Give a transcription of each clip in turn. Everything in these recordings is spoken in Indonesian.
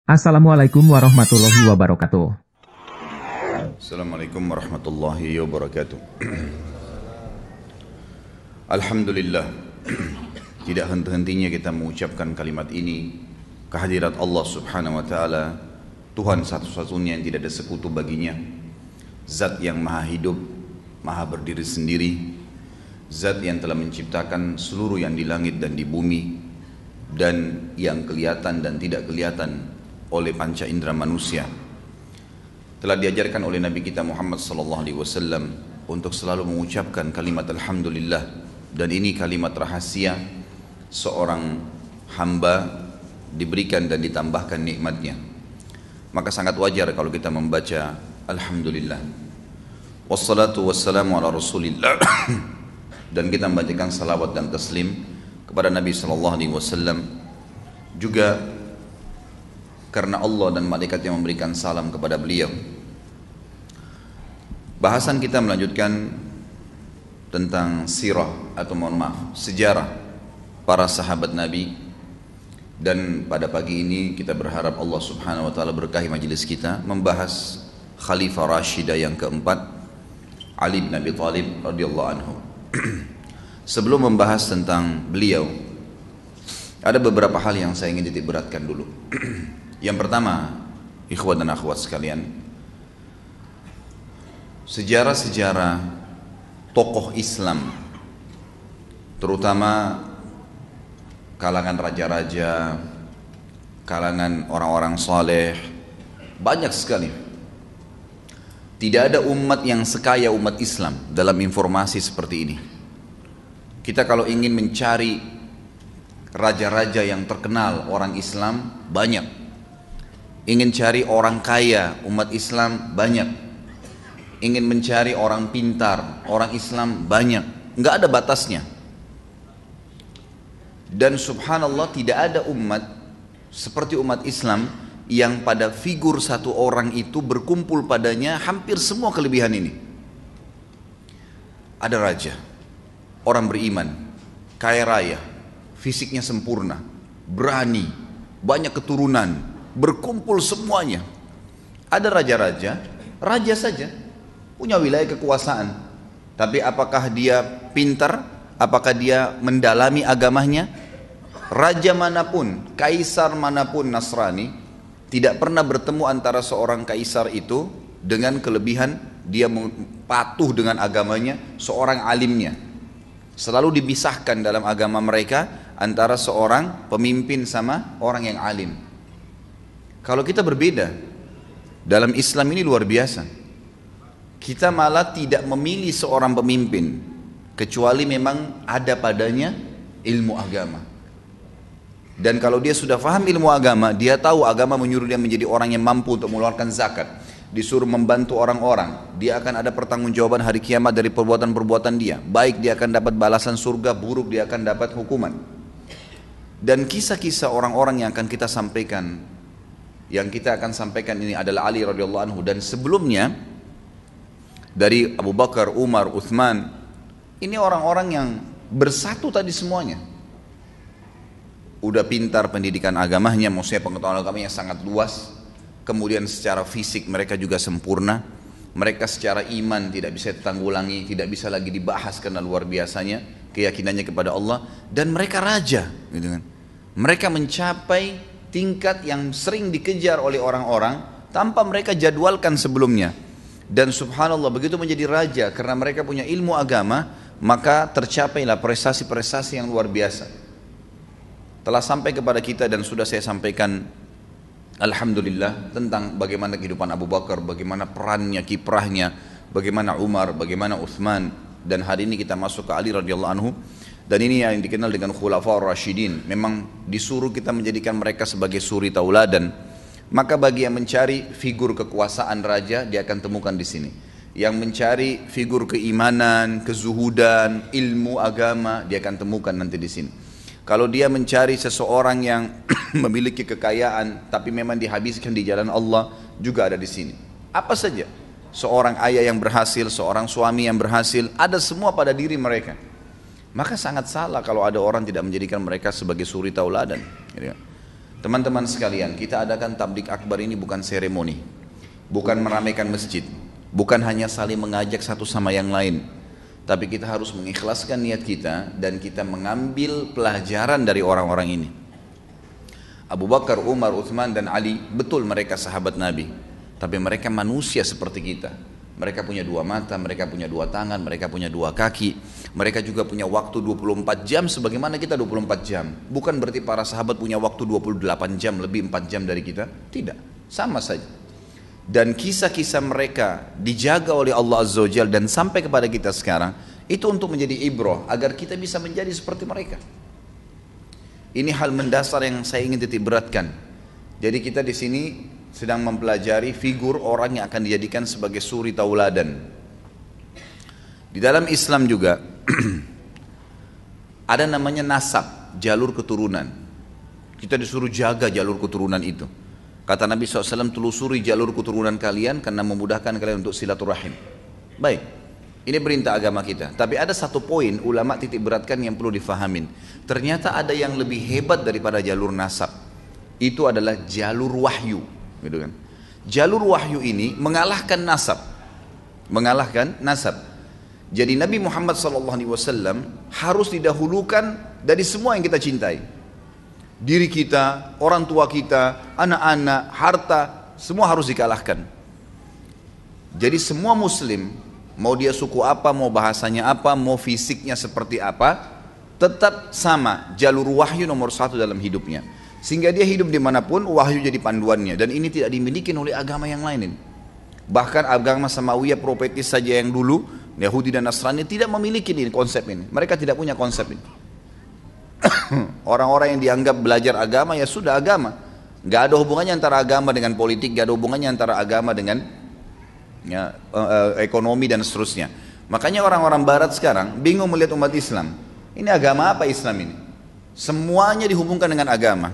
Assalamualaikum warahmatullahi wabarakatuh. Assalamualaikum warahmatullahi wabarakatuh. Alhamdulillah, tidak henti-hentinya kita mengucapkan kalimat ini, kehadirat Allah subhanahu wa ta'ala, Tuhan satu-satunya yang tidak ada sekutu baginya, Zat yang maha hidup, maha berdiri sendiri, Zat yang telah menciptakan seluruh yang di langit dan di bumi, dan yang kelihatan dan tidak kelihatan oleh panca indera manusia. Telah diajarkan oleh Nabi kita Muhammad SAW untuk selalu mengucapkan kalimat Alhamdulillah, dan ini kalimat rahasia seorang hamba diberikan dan ditambahkan nikmatnya. Maka sangat wajar kalau kita membaca Alhamdulillah, wassalatu wassalamu ala rasulillah, dan kita membacakan salawat dan taslim kepada Nabi SAW, juga karena Allah dan malaikatnya memberikan salam kepada beliau. Bahasan kita melanjutkan tentang sirah atau sejarah para sahabat Nabi, dan pada pagi ini kita berharap Allah subhanahu wa ta'ala berkahi majelis kita membahas Khalifah Rashidah yang keempat, Ali bin Abi Thalib radhiyallahu anhu. Sebelum membahas tentang beliau, ada beberapa hal yang saya ingin titik beratkan dulu. Yang pertama, ikhwan dan akhwat sekalian, sejarah-sejarah tokoh Islam, terutama kalangan raja-raja, kalangan orang-orang saleh, banyak sekali. Tidak ada umat yang sekaya umat Islam dalam informasi seperti ini. Kita kalau ingin mencari raja-raja yang terkenal orang Islam, banyak. Ingin cari orang kaya umat Islam, banyak. Ingin mencari orang pintar orang Islam, banyak. Nggak ada batasnya. Dan subhanallah, tidak ada umat seperti umat Islam yang pada figur satu orang itu berkumpul padanya hampir semua kelebihan ini. Ada raja, orang beriman, kaya raya, fisiknya sempurna, berani, banyak keturunan, berkumpul semuanya. Ada raja-raja, raja saja, punya wilayah kekuasaan, tapi apakah dia pintar? Apakah dia mendalami agamanya? Raja manapun, kaisar manapun Nasrani, tidak pernah bertemu antara seorang kaisar itu dengan kelebihan dia patuh dengan agamanya, seorang alimnya. Selalu dipisahkan dalam agama mereka antara seorang pemimpin sama orang yang alim. Kalau kita berbeda, dalam Islam ini luar biasa. Kita malah tidak memilih seorang pemimpin kecuali memang ada padanya ilmu agama. Dan kalau dia sudah paham ilmu agama, dia tahu agama menyuruh dia menjadi orang yang mampu untuk mengeluarkan zakat, disuruh membantu orang-orang, dia akan ada pertanggungjawaban hari kiamat dari perbuatan-perbuatan dia. Baik dia akan dapat balasan surga, buruk dia akan dapat hukuman. Dan kisah-kisah orang-orang yang akan kita sampaikan, yang kita akan sampaikan ini adalah Ali radhiyallahu anhu, dan sebelumnya dari Abu Bakar, Umar, Uthman. Ini orang-orang yang bersatu tadi semuanya. Udah pintar pendidikan agamanya, maksudnya pengetahuan agamanya sangat luas. Kemudian secara fisik mereka juga sempurna. Mereka secara iman tidak bisa ditanggulangi, tidak bisa lagi dibahas karena luar biasanya keyakinannya kepada Allah. Dan mereka raja, gitu kan. Mereka mencapai tingkat yang sering dikejar oleh orang-orang tanpa mereka jadwalkan sebelumnya. Dan subhanallah, begitu menjadi raja karena mereka punya ilmu agama, maka tercapailah prestasi-prestasi yang luar biasa. Telah sampai kepada kita dan sudah saya sampaikan alhamdulillah tentang bagaimana kehidupan Abu Bakar, bagaimana perannya, kiprahnya, bagaimana Umar, bagaimana Uthman, dan hari ini kita masuk ke Ali radhiyallahu anhu. Dan ini yang dikenal dengan Khulafaur Rasyidin. Memang disuruh kita menjadikan mereka sebagai suri tauladan. Maka bagi yang mencari figur kekuasaan raja, dia akan temukan di sini. Yang mencari figur keimanan, kezuhudan, ilmu agama, dia akan temukan nanti di sini. Kalau dia mencari seseorang yang memiliki kekayaan tapi memang dihabiskan di jalan Allah, juga ada di sini. Apa saja, seorang ayah yang berhasil, seorang suami yang berhasil, ada semua pada diri mereka. Maka sangat salah kalau ada orang tidak menjadikan mereka sebagai suri tauladan. Teman-teman sekalian, kita adakan tablik akbar ini bukan seremoni, bukan meramaikan masjid, bukan hanya saling mengajak satu sama yang lain, tapi kita harus mengikhlaskan niat kita dan kita mengambil pelajaran dari orang-orang ini. Abu Bakar, Umar, Uthman dan Ali, betul mereka sahabat Nabi, tapi mereka manusia seperti kita. Mereka punya dua mata, mereka punya dua tangan, mereka punya dua kaki, mereka juga punya waktu 24 jam sebagaimana kita 24 jam. Bukan berarti para sahabat punya waktu 28 jam, lebih 4 jam dari kita, tidak, sama saja. Dan kisah-kisah mereka dijaga oleh Allah Azza wa Jalla dan sampai kepada kita sekarang, itu untuk menjadi ibrah agar kita bisa menjadi seperti mereka. Ini hal mendasar yang saya ingin titik beratkan. Jadi kita di sini sedang mempelajari figur orang yang akan dijadikan sebagai suri tauladan. Di dalam Islam juga ada namanya nasab, jalur keturunan. Kita disuruh jaga jalur keturunan itu. Kata Nabi SAW, telusuri jalur keturunan kalian karena memudahkan kalian untuk silaturahim. Baik, ini perintah agama kita. Tapi ada satu poin ulama titik beratkan yang perlu difahamin. Ternyata ada yang lebih hebat daripada jalur nasab. Itu adalah jalur wahyu, gitu kan? Jalur wahyu ini mengalahkan nasab, mengalahkan nasab. Jadi Nabi Muhammad SAW harus didahulukan dari semua yang kita cintai. Diri kita, orang tua kita, anak-anak, harta, semua harus dikalahkan. Jadi semua muslim, mau dia suku apa, mau bahasanya apa, mau fisiknya seperti apa, tetap sama, jalur wahyu nomor satu dalam hidupnya. Sehingga dia hidup dimanapun, wahyu jadi panduannya. Dan ini tidak dimiliki oleh agama yang lain. Bahkan agama Samawiyah profetis saja yang dulu, Yahudi dan Nasrani tidak memiliki ini, konsep ini. Mereka tidak punya konsep ini. Orang-orang yang dianggap belajar agama, ya sudah agama. Gak ada hubungannya antara agama dengan politik, gak ada hubungannya antara agama dengan ekonomi dan seterusnya. Makanya orang-orang barat sekarang bingung melihat umat Islam. Ini agama apa Islam ini? Semuanya dihubungkan dengan agama.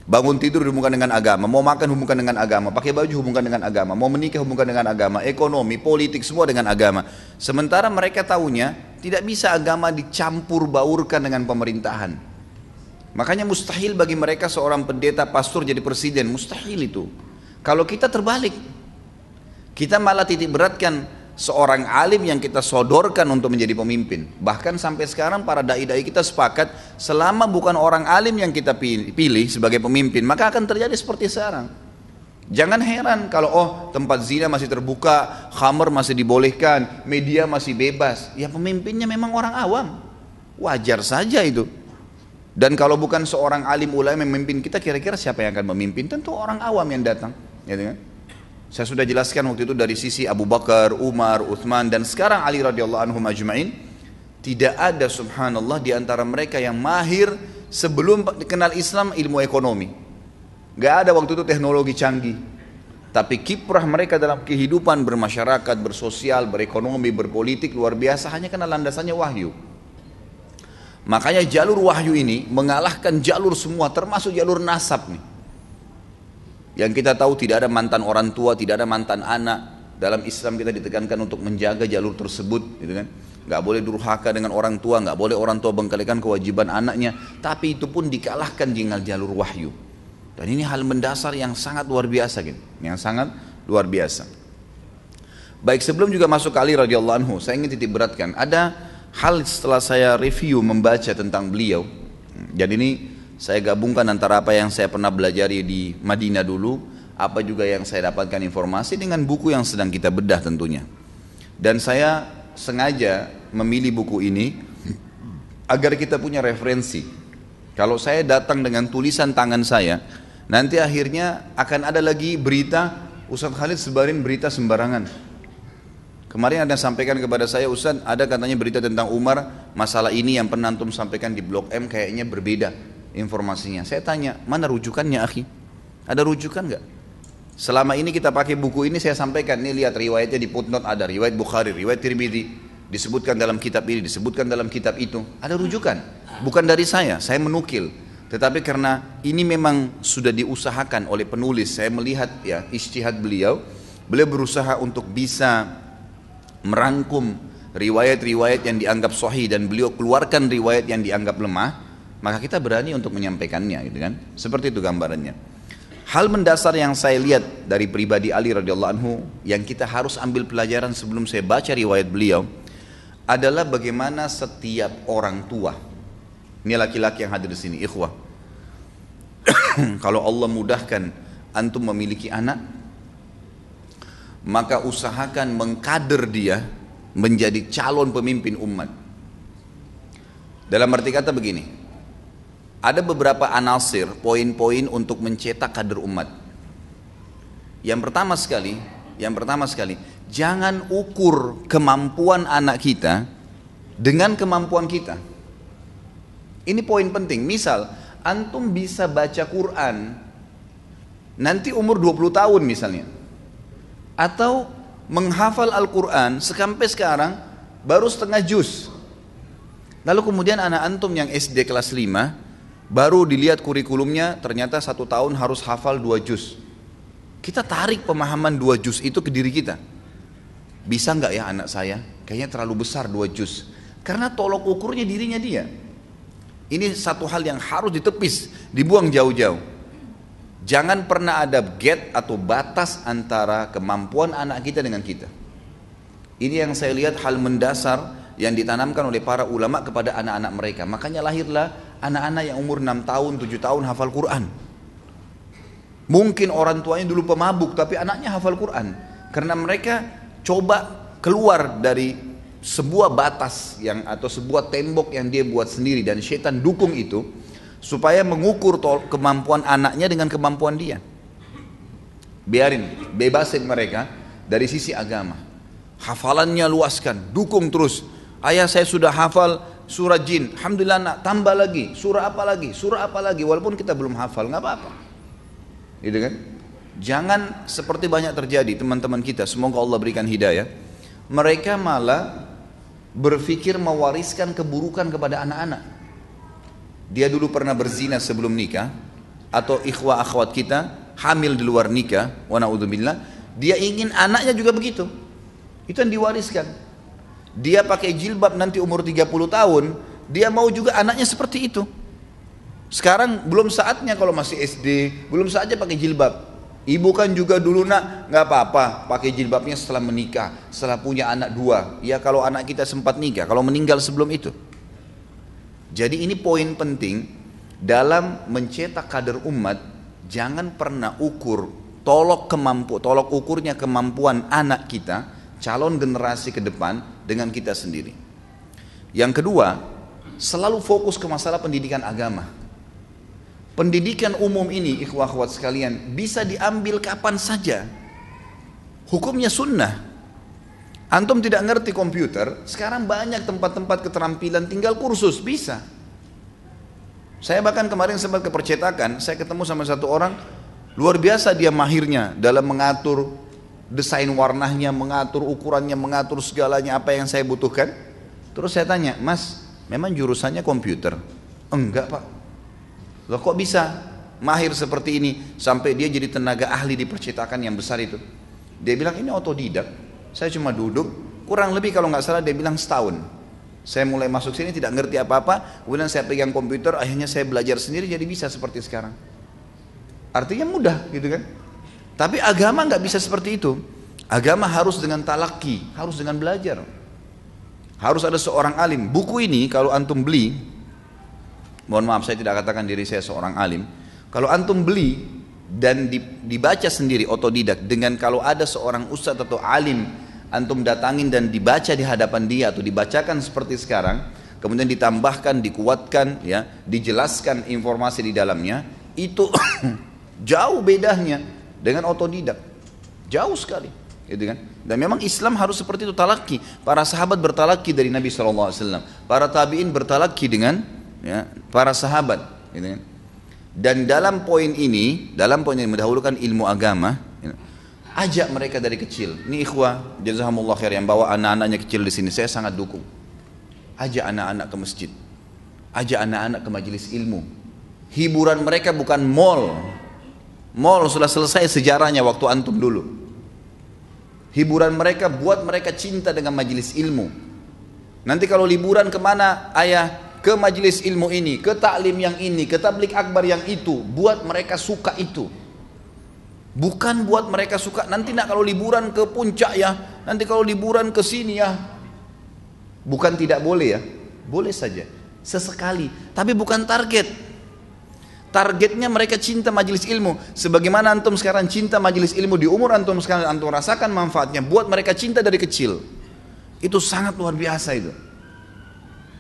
Bangun tidur dihubungkan dengan agama, mau makan hubungkan dengan agama, pakai baju hubungkan dengan agama, mau menikah hubungkan dengan agama, ekonomi, politik, semua dengan agama. Sementara mereka tahunya tidak bisa agama dicampur baurkan dengan pemerintahan. Makanya mustahil bagi mereka seorang pendeta pastor jadi presiden, mustahil itu. Kalau kita terbalik, kita malah titik beratkan seorang alim yang kita sodorkan untuk menjadi pemimpin. Bahkan sampai sekarang para dai-dai kita sepakat, selama bukan orang alim yang kita pilih sebagai pemimpin, maka akan terjadi seperti sekarang. Jangan heran kalau tempat zina masih terbuka, khamr masih dibolehkan, media masih bebas. Ya pemimpinnya memang orang awam, wajar saja itu. Dan kalau bukan seorang alim ulama yang memimpin kita, kira-kira siapa yang akan memimpin? Tentu orang awam yang datang, gitu kan? Saya sudah jelaskan waktu itu dari sisi Abu Bakar, Umar, Uthman, dan sekarang Ali radhiyallahu anhum ajma'in. Tidak ada subhanallah di antara mereka yang mahir sebelum dikenal Islam ilmu ekonomi. Gak ada waktu itu teknologi canggih. Tapi kiprah mereka dalam kehidupan bermasyarakat, bersosial, berekonomi, berpolitik luar biasa hanya karena landasannya wahyu. Makanya jalur wahyu ini mengalahkan jalur semua, termasuk jalur nasab nih. Yang kita tahu tidak ada mantan orang tua, tidak ada mantan anak. Dalam Islam kita ditekankan untuk menjaga jalur tersebut, gitu kan? Gak boleh durhaka dengan orang tua, gak boleh orang tua bengkalikan kewajiban anaknya. Tapi itu pun dikalahkan dengan jalur wahyu. Dan ini hal mendasar yang sangat luar biasa, gitu. Yang sangat luar biasa. Baik, sebelum juga masuk ke Ali radhiyallahu anhu, saya ingin titik beratkan. Ada hal setelah saya review membaca tentang beliau. Jadi ini saya gabungkan antara apa yang saya pernah belajar di Madinah dulu, apa juga yang saya dapatkan informasi dengan buku yang sedang kita bedah tentunya. Dan saya sengaja memilih buku ini agar kita punya referensi. Kalau saya datang dengan tulisan tangan saya, nanti akhirnya akan ada lagi berita, Ustadz Khalid sebarin berita sembarangan. Kemarin ada yang sampaikan kepada saya, Ustadz ada katanya berita tentang Umar, masalah ini yang pernah antum sampaikan di Blok M kayaknya berbeda informasinya. Saya tanya, mana rujukannya akhi? Ada rujukan nggak? Selama ini kita pakai buku ini saya sampaikan, nih lihat riwayatnya di footnote ada, riwayat Bukhari, riwayat Tirmidzi, disebutkan dalam kitab ini, disebutkan dalam kitab itu. Ada rujukan, bukan dari saya menukil. Tetapi karena ini memang sudah diusahakan oleh penulis, saya melihat ya ijtihad beliau berusaha untuk bisa merangkum riwayat-riwayat yang dianggap sahih dan beliau keluarkan riwayat yang dianggap lemah. maka kita berani untuk menyampaikannya, gitu kan? Seperti itu gambarannya. Hal mendasar yang saya lihat dari pribadi Ali radhiyallahu anhu yang kita harus ambil pelajaran sebelum saya baca riwayat beliau adalah bagaimana setiap orang tua. Ini laki-laki yang hadir di sini, ikhwah. Kalau Allah mudahkan antum memiliki anak, maka usahakan mengkader dia menjadi calon pemimpin umat. Dalam arti kata begini, ada beberapa anasir, poin-poin untuk mencetak kader umat. Yang pertama sekali, jangan ukur kemampuan anak kita dengan kemampuan kita. Ini poin penting. Misal, antum bisa baca Quran nanti umur 20 tahun misalnya, atau menghafal Al-Quran sampai sekarang baru setengah juz. Lalu kemudian anak antum yang SD kelas 5 baru dilihat kurikulumnya, ternyata 1 tahun harus hafal 2 juz. Kita tarik pemahaman 2 juz itu ke diri kita. Bisa nggak ya anak saya? Kayaknya terlalu besar 2 juz. Karena tolok ukurnya dirinya dia. Ini satu hal yang harus ditepis, dibuang jauh-jauh. Jangan pernah ada gap atau batas antara kemampuan anak kita dengan kita. Ini yang saya lihat hal mendasar yang ditanamkan oleh para ulama kepada anak-anak mereka. Makanya lahirlah anak-anak yang umur 6 tahun, 7 tahun hafal Quran. Mungkin orang tuanya dulu pemabuk, tapi anaknya hafal Quran. Karena mereka coba keluar dari sebuah batas yang atau sebuah tembok yang dia buat sendiri, dan syaitan dukung itu supaya mengukur kemampuan anaknya dengan kemampuan dia. Biarin, bebasin mereka dari sisi agama. Hafalannya luaskan, dukung terus. Ayah saya sudah hafal surah jin, alhamdulillah nak, tambah lagi, surah apa lagi, walaupun kita belum hafal, nggak apa-apa. Gitu kan? Jangan seperti banyak terjadi teman-teman kita, semoga Allah berikan hidayah. Mereka malah berpikir mewariskan keburukan kepada anak-anak. Dia dulu pernah berzina sebelum nikah, atau ikhwah akhwat kita hamil di luar nikah, wa na'udzubillah, dia ingin anaknya juga begitu. Itu yang diwariskan. Dia pakai jilbab nanti umur 30 tahun, dia mau juga anaknya seperti itu. Sekarang belum saatnya kalau masih SD, belum saatnya pakai jilbab. Ibu kan juga dulu nak, nggak apa-apa pakai jilbabnya setelah menikah, setelah punya anak 2. Ya kalau anak kita sempat nikah, kalau meninggal sebelum itu. Jadi ini poin penting dalam mencetak kader umat. Jangan pernah ukur tolok ukurnya kemampuan anak kita, calon generasi ke depan dengan kita sendiri. Yang kedua, selalu fokus ke masalah pendidikan agama. Pendidikan umum ini, ikhwah akhwat sekalian, bisa diambil kapan saja. Hukumnya sunnah. Antum tidak ngerti komputer, sekarang banyak tempat-tempat keterampilan, tinggal kursus, bisa. Saya bahkan kemarin sempat ke percetakan, saya ketemu sama satu orang, luar biasa dia mahirnya dalam mengatur desain warnanya, mengatur ukurannya, mengatur segalanya apa yang saya butuhkan. Terus saya tanya, Mas, memang jurusannya komputer? Enggak Pak. Loh kok bisa mahir seperti ini sampai dia jadi tenaga ahli di percetakan yang besar itu? Dia bilang ini otodidak, saya cuma duduk, kurang lebih kalau nggak salah dia bilang setahun. Saya mulai masuk sini tidak ngerti apa-apa, kemudian saya pegang komputer, akhirnya saya belajar sendiri jadi bisa seperti sekarang. Artinya mudah gitu kan? Tapi agama nggak bisa seperti itu. Agama harus dengan talaki, harus dengan belajar. Harus ada seorang alim. Buku ini kalau antum beli, mohon maaf saya tidak katakan diri saya seorang alim, kalau antum beli dan dibaca sendiri otodidak, dengan kalau ada seorang ustadz atau alim antum datangin dan dibaca di hadapan dia atau dibacakan seperti sekarang, kemudian ditambahkan, dikuatkan, ya, dijelaskan informasi di dalamnya, itu jauh bedanya dengan otodidak, jauh sekali, gitu kan? Dan memang Islam harus seperti itu, talaki. Para sahabat bertalaki dari Nabi SAW, para tabiin bertalaki dengan, ya, para sahabat, gitu kan? Dan dalam poin ini mendahulukan ilmu agama, ya, ajak mereka dari kecil. Ini ikhwah, jazakumullah khair, yang bawa anak-anaknya kecil di sini, saya sangat dukung. Ajak anak-anak ke masjid, ajak anak-anak ke majelis ilmu. Hiburan mereka bukan mall. Mall sudah selesai sejarahnya waktu antum dulu. Hiburan mereka buat mereka cinta dengan majelis ilmu. Nanti kalau liburan kemana ayah? ke majelis ilmu ini, ke taklim yang ini, ke tablik akbar yang itu, buat mereka suka itu. Bukan buat mereka suka, nanti nak kalau liburan ke puncak ya, nanti kalau liburan ke sini ya. Bukan tidak boleh ya, boleh saja, sesekali, tapi bukan target. Targetnya mereka cinta majelis ilmu. Sebagaimana antum sekarang cinta majelis ilmu di umur antum sekarang, antum rasakan manfaatnya, buat mereka cinta dari kecil. Itu sangat luar biasa itu.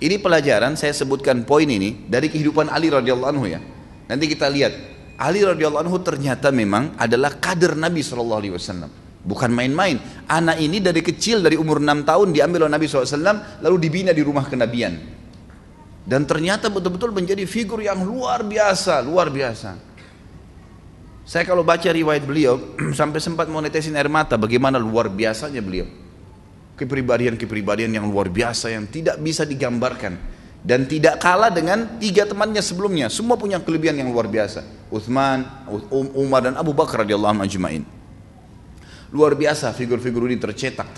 Ini pelajaran, saya sebutkan poin ini dari kehidupan Ali radhiyallahu anhu ya. Nanti kita lihat, Ali radhiyallahu anhu ternyata memang adalah kader Nabi SAW. Bukan main-main. Anak ini dari kecil, dari umur 6 tahun diambil oleh Nabi SAW, lalu dibina di rumah kenabian. Dan ternyata betul-betul menjadi figur yang luar biasa, luar biasa. Saya kalau baca riwayat beliau, sampai sempat mau netesin air mata bagaimana luar biasanya beliau. Kepribadian yang luar biasa yang tidak bisa digambarkan dan tidak kalah dengan 3 temannya sebelumnya. Semua punya kelebihan yang luar biasa. Utsman, Umar dan Abu Bakar radhiyallahu anhum ajma'in. Luar biasa figur-figur ini tercetak,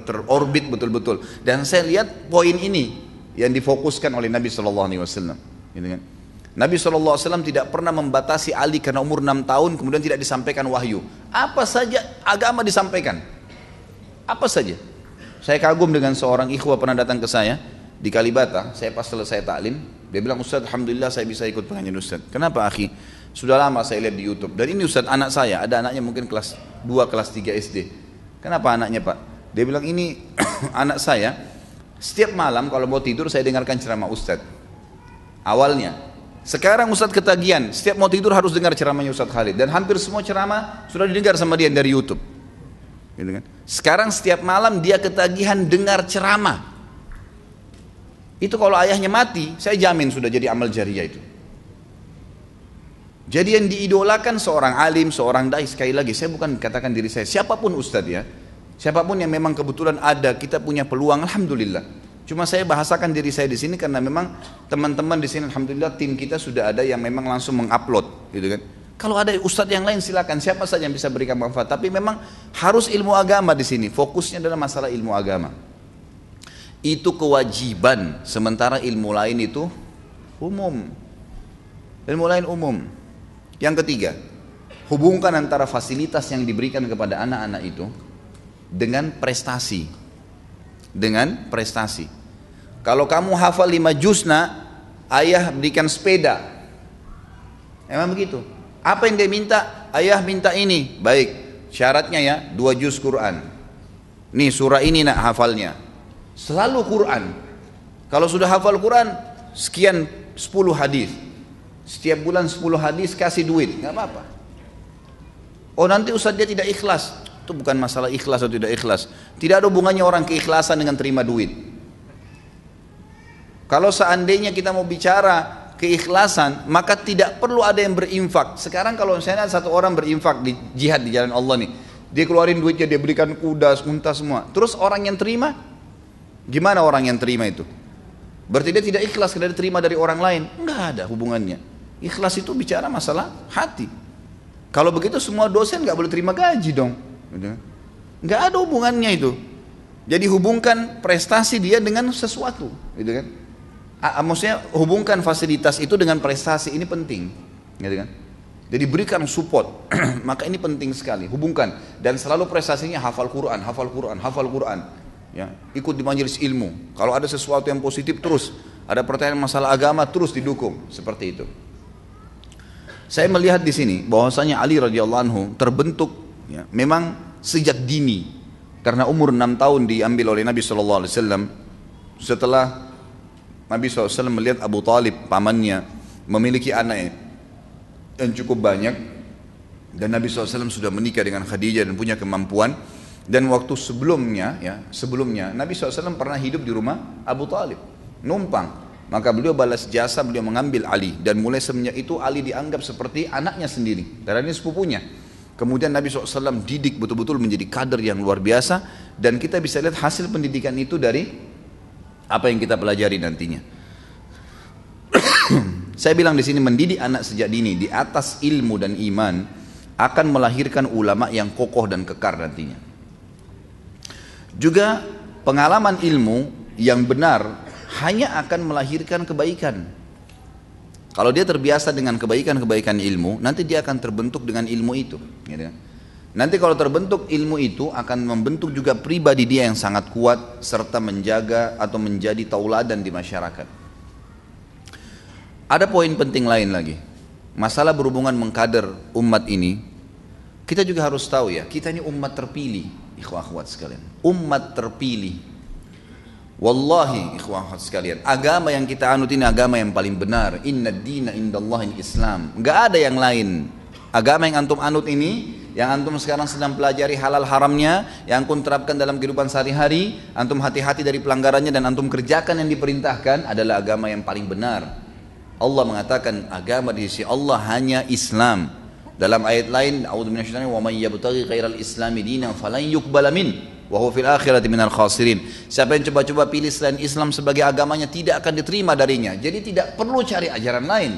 terorbit betul-betul. Dan saya lihat poin ini yang difokuskan oleh Nabi sallallahu alaihi wasallam. Gitu kan? Nabi SAW tidak pernah membatasi Ali karena umur 6 tahun kemudian tidak disampaikan wahyu. Apa saja agama disampaikan. Apa saja. Saya kagum dengan seorang ikhwah pernah datang ke saya di Kalibata. Saya pas selesai taklim, dia bilang, Ustaz, alhamdulillah saya bisa ikut pengajian Ustaz. Kenapa akhi? Sudah lama saya lihat di YouTube. Dan ini Ustaz, anak saya, ada anaknya mungkin kelas 2, kelas 3 SD. Kenapa anaknya Pak? Dia bilang ini anak saya, setiap malam kalau mau tidur saya dengarkan ceramah Ustaz. Awalnya. Sekarang Ustaz ketagihan, setiap mau tidur harus dengar ceramahnya Ustaz Khalid. Dan hampir semua ceramah sudah didengar sama dia dari YouTube. Gitu kan? Sekarang setiap malam dia ketagihan dengar ceramah. Itu kalau ayahnya mati, saya jamin sudah jadi amal jariah itu. Jadi yang diidolakan seorang alim, seorang dai, sekali lagi saya bukan katakan diri saya, siapapun ustadz ya, siapapun yang memang kebetulan ada, kita punya peluang, alhamdulillah. Cuma saya bahasakan diri saya di sini karena memang teman-teman di sini, alhamdulillah tim kita sudah ada yang memang langsung mengupload, gitu kan. Kalau ada ustadz yang lain silakan, siapa saja yang bisa berikan manfaat. Tapi memang harus ilmu agama di sini. Fokusnya adalah masalah ilmu agama. Itu kewajiban. Sementara ilmu lain itu umum. Ilmu lain umum. Yang ketiga, hubungkan antara fasilitas yang diberikan kepada anak-anak itu dengan prestasi. Dengan prestasi. Kalau kamu hafal 5 juz nak, ayah berikan sepeda. Emang begitu? Apa yang dia minta? Ayah minta ini. Baik, syaratnya ya 2 juz Quran. Nih surah ini nak hafalnya. Selalu Quran. Kalau sudah hafal Quran, sekian 10 hadis. Setiap bulan 10 hadis kasih duit, nggak apa-apa. Oh nanti ustaz dia tidak ikhlas. Itu bukan masalah ikhlas atau tidak ikhlas. Tidak ada hubungannya orang keikhlasan dengan terima duit. Kalau seandainya kita mau bicara keikhlasan, maka tidak perlu ada yang berinfak. Sekarang kalau misalnya ada satu orang berinfak di jihad di jalan Allah nih, dia keluarin duitnya, dia berikan kuda, unta semua. Terus orang yang terima, gimana orang yang terima itu? Berarti dia tidak ikhlas karena dia terima dari orang lain. Enggak ada hubungannya. Ikhlas itu bicara masalah hati. Kalau begitu semua dosen nggak boleh terima gaji dong. Nggak ada hubungannya itu. Jadi hubungkan prestasi dia dengan sesuatu, gitu kan? Maksudnya hubungkan fasilitas itu dengan prestasi, ini penting, gitu kan? Jadi berikan support, maka ini penting sekali. Hubungkan dan selalu prestasinya hafal Quran, hafal Quran, hafal Quran. Ya, ikut di majelis ilmu. Kalau ada sesuatu yang positif terus, ada pertanyaan masalah agama terus didukung, seperti itu. Saya melihat di sini bahwasanya Ali radhiyallahu anhu terbentuk, ya, memang sejak dini, karena umur 6 tahun diambil oleh Nabi SAW. Setelah Nabi SAW melihat Abu Talib, pamannya, memiliki anak yang cukup banyak, dan Nabi SAW sudah menikah dengan Khadijah dan punya kemampuan. Dan waktu sebelumnya Nabi SAW pernah hidup di rumah Abu Talib, numpang. Maka beliau balas jasa, beliau mengambil Ali, dan mulai semenjak itu Ali dianggap seperti anaknya sendiri, karena ini sepupunya. Kemudian Nabi SAW didik betul-betul menjadi kader yang luar biasa, dan kita bisa lihat hasil pendidikan itu dari apa yang kita pelajari nantinya. Saya bilang di sini, mendidik anak sejak dini di atas ilmu dan iman akan melahirkan ulama yang kokoh dan kekar nantinya. Juga pengalaman ilmu yang benar hanya akan melahirkan kebaikan. Kalau dia terbiasa dengan kebaikan-kebaikan ilmu, nanti dia akan terbentuk dengan ilmu itu. Gitu. Nanti kalau terbentuk ilmu itu akan membentuk juga pribadi dia yang sangat kuat serta menjaga atau menjadi tauladan di masyarakat. Ada poin penting lain lagi. Masalah berhubungan mengkader umat ini, kita juga harus tahu ya, kita ini umat terpilih, ikhwah akhwat sekalian. Umat terpilih. Wallahi ikhwah akhwat sekalian, agama yang kita anut ini agama yang paling benar. Inna dina indallahi Islam. Enggak ada yang lain. Agama yang antum anut ini, yang antum sekarang sedang pelajari halal haramnya, yang antum terapkan dalam kehidupan sehari-hari, antum hati-hati dari pelanggarannya dan antum kerjakan yang diperintahkan adalah agama yang paling benar. Allah mengatakan agama di sisi Allah hanya Islam. Dalam ayat lain, a'udzu minasyaitonir rajim, wa may yabtaghi ghairal islami dinan falan yuqbala min wa huwa fil akhirati minal khasirin. Siapa yang coba-coba pilih selain Islam sebagai agamanya tidak akan diterima darinya. Jadi tidak perlu cari ajaran lain.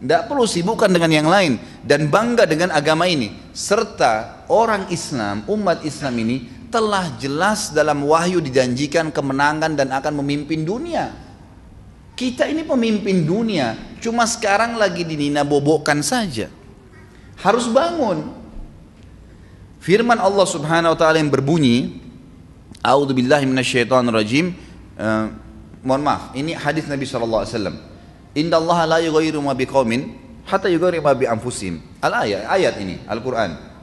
Tidak perlu sibukkan dengan yang lain dan bangga dengan agama ini. Serta orang Islam, umat Islam ini telah jelas dalam wahyu dijanjikan kemenangan dan akan memimpin dunia. Kita ini pemimpin dunia, cuma sekarang lagi dinina-bobokkan saja. Harus bangun. Firman Allah Subhanahu wa taala yang berbunyi, A'udzubillahi minasyaitonirrajim. Mohon maaf, ini hadis Nabi sallallahu alaihi wasallam. Innallaha la yughayyiru ma biqaumin hatta yughayyiru ma bi anfusihim. Ayat ini Al-Qur'an.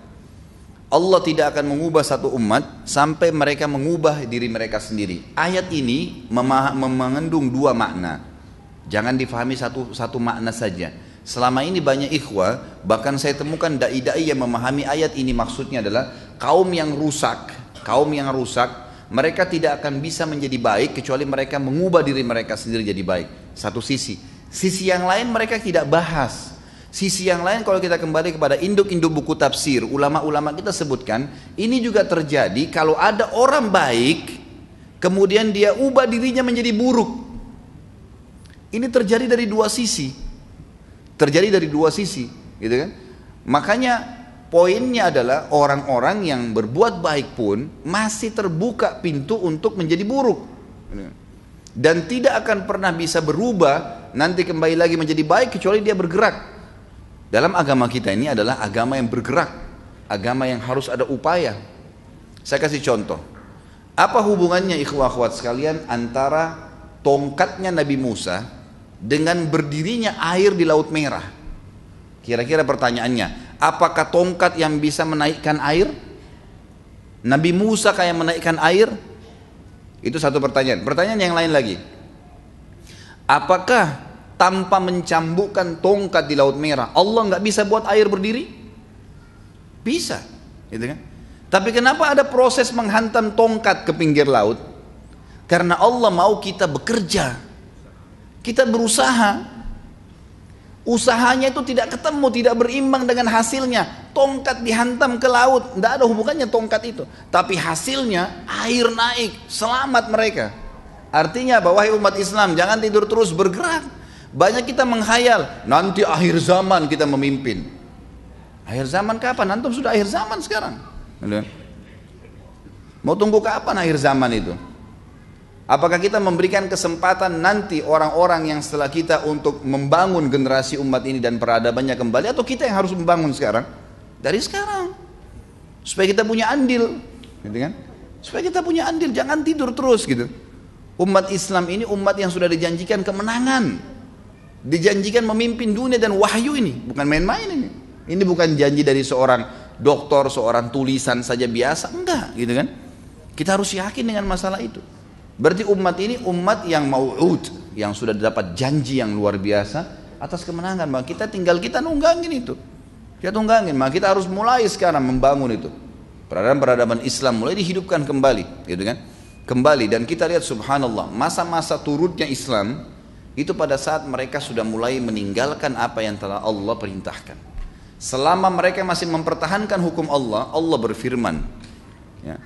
Allah tidak akan mengubah satu umat sampai mereka mengubah diri mereka sendiri. Ayat ini mengandung dua makna. Jangan difahami satu makna saja. Selama ini banyak ikhwah, bahkan saya temukan dai-dai yang memahami ayat ini maksudnya adalah kaum yang rusak, mereka tidak akan bisa menjadi baik kecuali mereka mengubah diri mereka sendiri jadi baik. Satu sisi yang lain mereka tidak bahas. Sisi yang lain kalau kita kembali kepada induk-induk buku tafsir, ulama-ulama kita sebutkan, ini juga terjadi kalau ada orang baik, kemudian dia ubah dirinya menjadi buruk. Ini terjadi dari dua sisi. Gitu kan? Makanya poinnya adalah orang-orang yang berbuat baik pun masih terbuka pintu untuk menjadi buruk. Dan tidak akan pernah bisa berubah nanti kembali lagi menjadi baik kecuali dia bergerak. Dalam agama kita ini adalah agama yang bergerak, agama yang harus ada upaya. Saya kasih contoh. Apa hubungannya ikhwah akhwat sekalian antara tongkatnya Nabi Musa dengan berdirinya air di Laut Merah? Kira-kira pertanyaannya, apakah tongkat yang bisa menaikkan air? Nabi Musa kayak menaikkan air? Itu satu pertanyaan. Pertanyaan yang lain lagi, apakah tanpa mencambukkan tongkat di Laut Merah Allah nggak bisa buat air berdiri? Bisa, gitu kan? Tapi kenapa ada proses menghantam tongkat ke pinggir laut? Karena Allah mau kita bekerja, kita berusaha. Usahanya itu tidak ketemu, tidak berimbang dengan hasilnya. Tongkat dihantam ke laut, tidak ada hubungannya tongkat itu. Tapi hasilnya air naik, selamat mereka. Artinya bahwa wahai umat Islam, jangan tidur terus, bergerak. Banyak kita menghayal, nanti akhir zaman kita memimpin. Akhir zaman kapan? Antum sudah akhir zaman sekarang. Mau tunggu kapan akhir zaman itu? Apakah kita memberikan kesempatan nanti orang-orang yang setelah kita untuk membangun generasi umat ini dan peradabannya kembali, atau kita yang harus membangun sekarang? Dari sekarang, supaya kita punya andil, gitu kan? Supaya kita punya andil, jangan tidur terus gitu. Umat Islam ini umat yang sudah dijanjikan kemenangan, dijanjikan memimpin dunia dan wahyu ini, bukan main-main ini. Ini bukan janji dari seorang dokter, seorang tulisan saja biasa, enggak, gitu kan? Kita harus yakin dengan masalah itu. Berarti umat ini umat yang mau'ud, yang sudah dapat janji yang luar biasa atas kemenangan. Maka kita nunggangin itu. Kita tunggangin, maka kita harus mulai sekarang membangun itu. Peradaban Islam mulai dihidupkan kembali, gitu kan? Kembali, dan kita lihat subhanallah, masa-masa turutnya Islam itu pada saat mereka sudah mulai meninggalkan apa yang telah Allah perintahkan. Selama mereka masih mempertahankan hukum Allah, Allah berfirman, ya,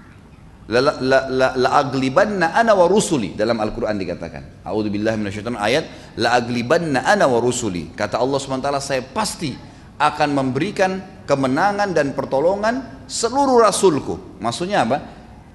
la aglibanna ana wa rusuli, dalam Al-Quran dikatakan, a'udzubillahi minasyaitonir ayat, la aglibanna ana wa rusuli, kata Allah SWT, saya pasti akan memberikan kemenangan dan pertolongan seluruh rasulku. Maksudnya apa?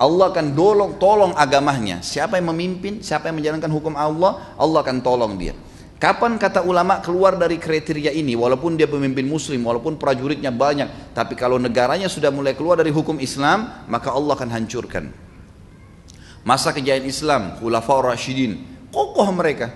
Allah akan tolong agamanya. Siapa yang memimpin, siapa yang menjalankan hukum Allah, Allah akan tolong dia. Kapan kata ulama keluar dari kriteria ini, walaupun dia pemimpin muslim, walaupun prajuritnya banyak, tapi kalau negaranya sudah mulai keluar dari hukum Islam, maka Allah akan hancurkan. Masa kejayaan Islam, Khulafaur Rasyidin, kokoh mereka.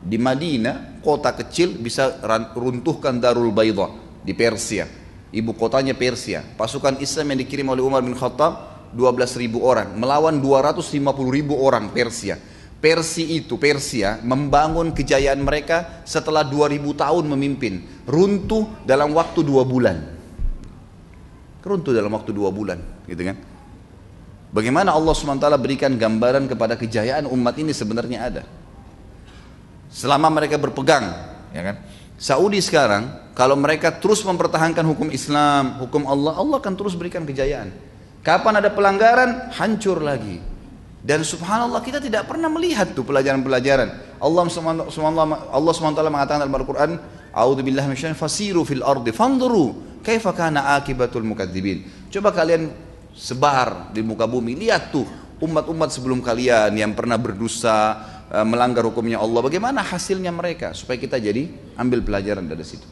Di Madinah, kota kecil bisa runtuhkan Darul Bayda di Persia. Ibu kotanya Persia. Pasukan Islam yang dikirim oleh Umar bin Khattab 12.000 orang melawan 250.000 orang Persia. Persia membangun kejayaan mereka setelah 2000 tahun memimpin, runtuh dalam waktu 2 bulan. Runtuh dalam waktu 2 bulan, gitu kan? Bagaimana Allah SWT berikan gambaran kepada kejayaan umat ini sebenarnya ada. Selama mereka berpegang, ya kan? Saudi sekarang, kalau mereka terus mempertahankan hukum Islam, hukum Allah, Allah akan terus berikan kejayaan. Kapan ada pelanggaran, hancur lagi. Dan subhanallah kita tidak pernah melihat tuh pelajaran-pelajaran. Allah SWT mengatakan dalam Al-Quran, A'udzubillahi minasyaitonir fasiru fil ardi fanzuru kaifa kana akibatul mukadzibin. Coba kalian sebar di muka bumi, lihat tuh umat-umat sebelum kalian yang pernah berdosa, melanggar hukumnya Allah, bagaimana hasilnya mereka, supaya kita jadi ambil pelajaran dari situ.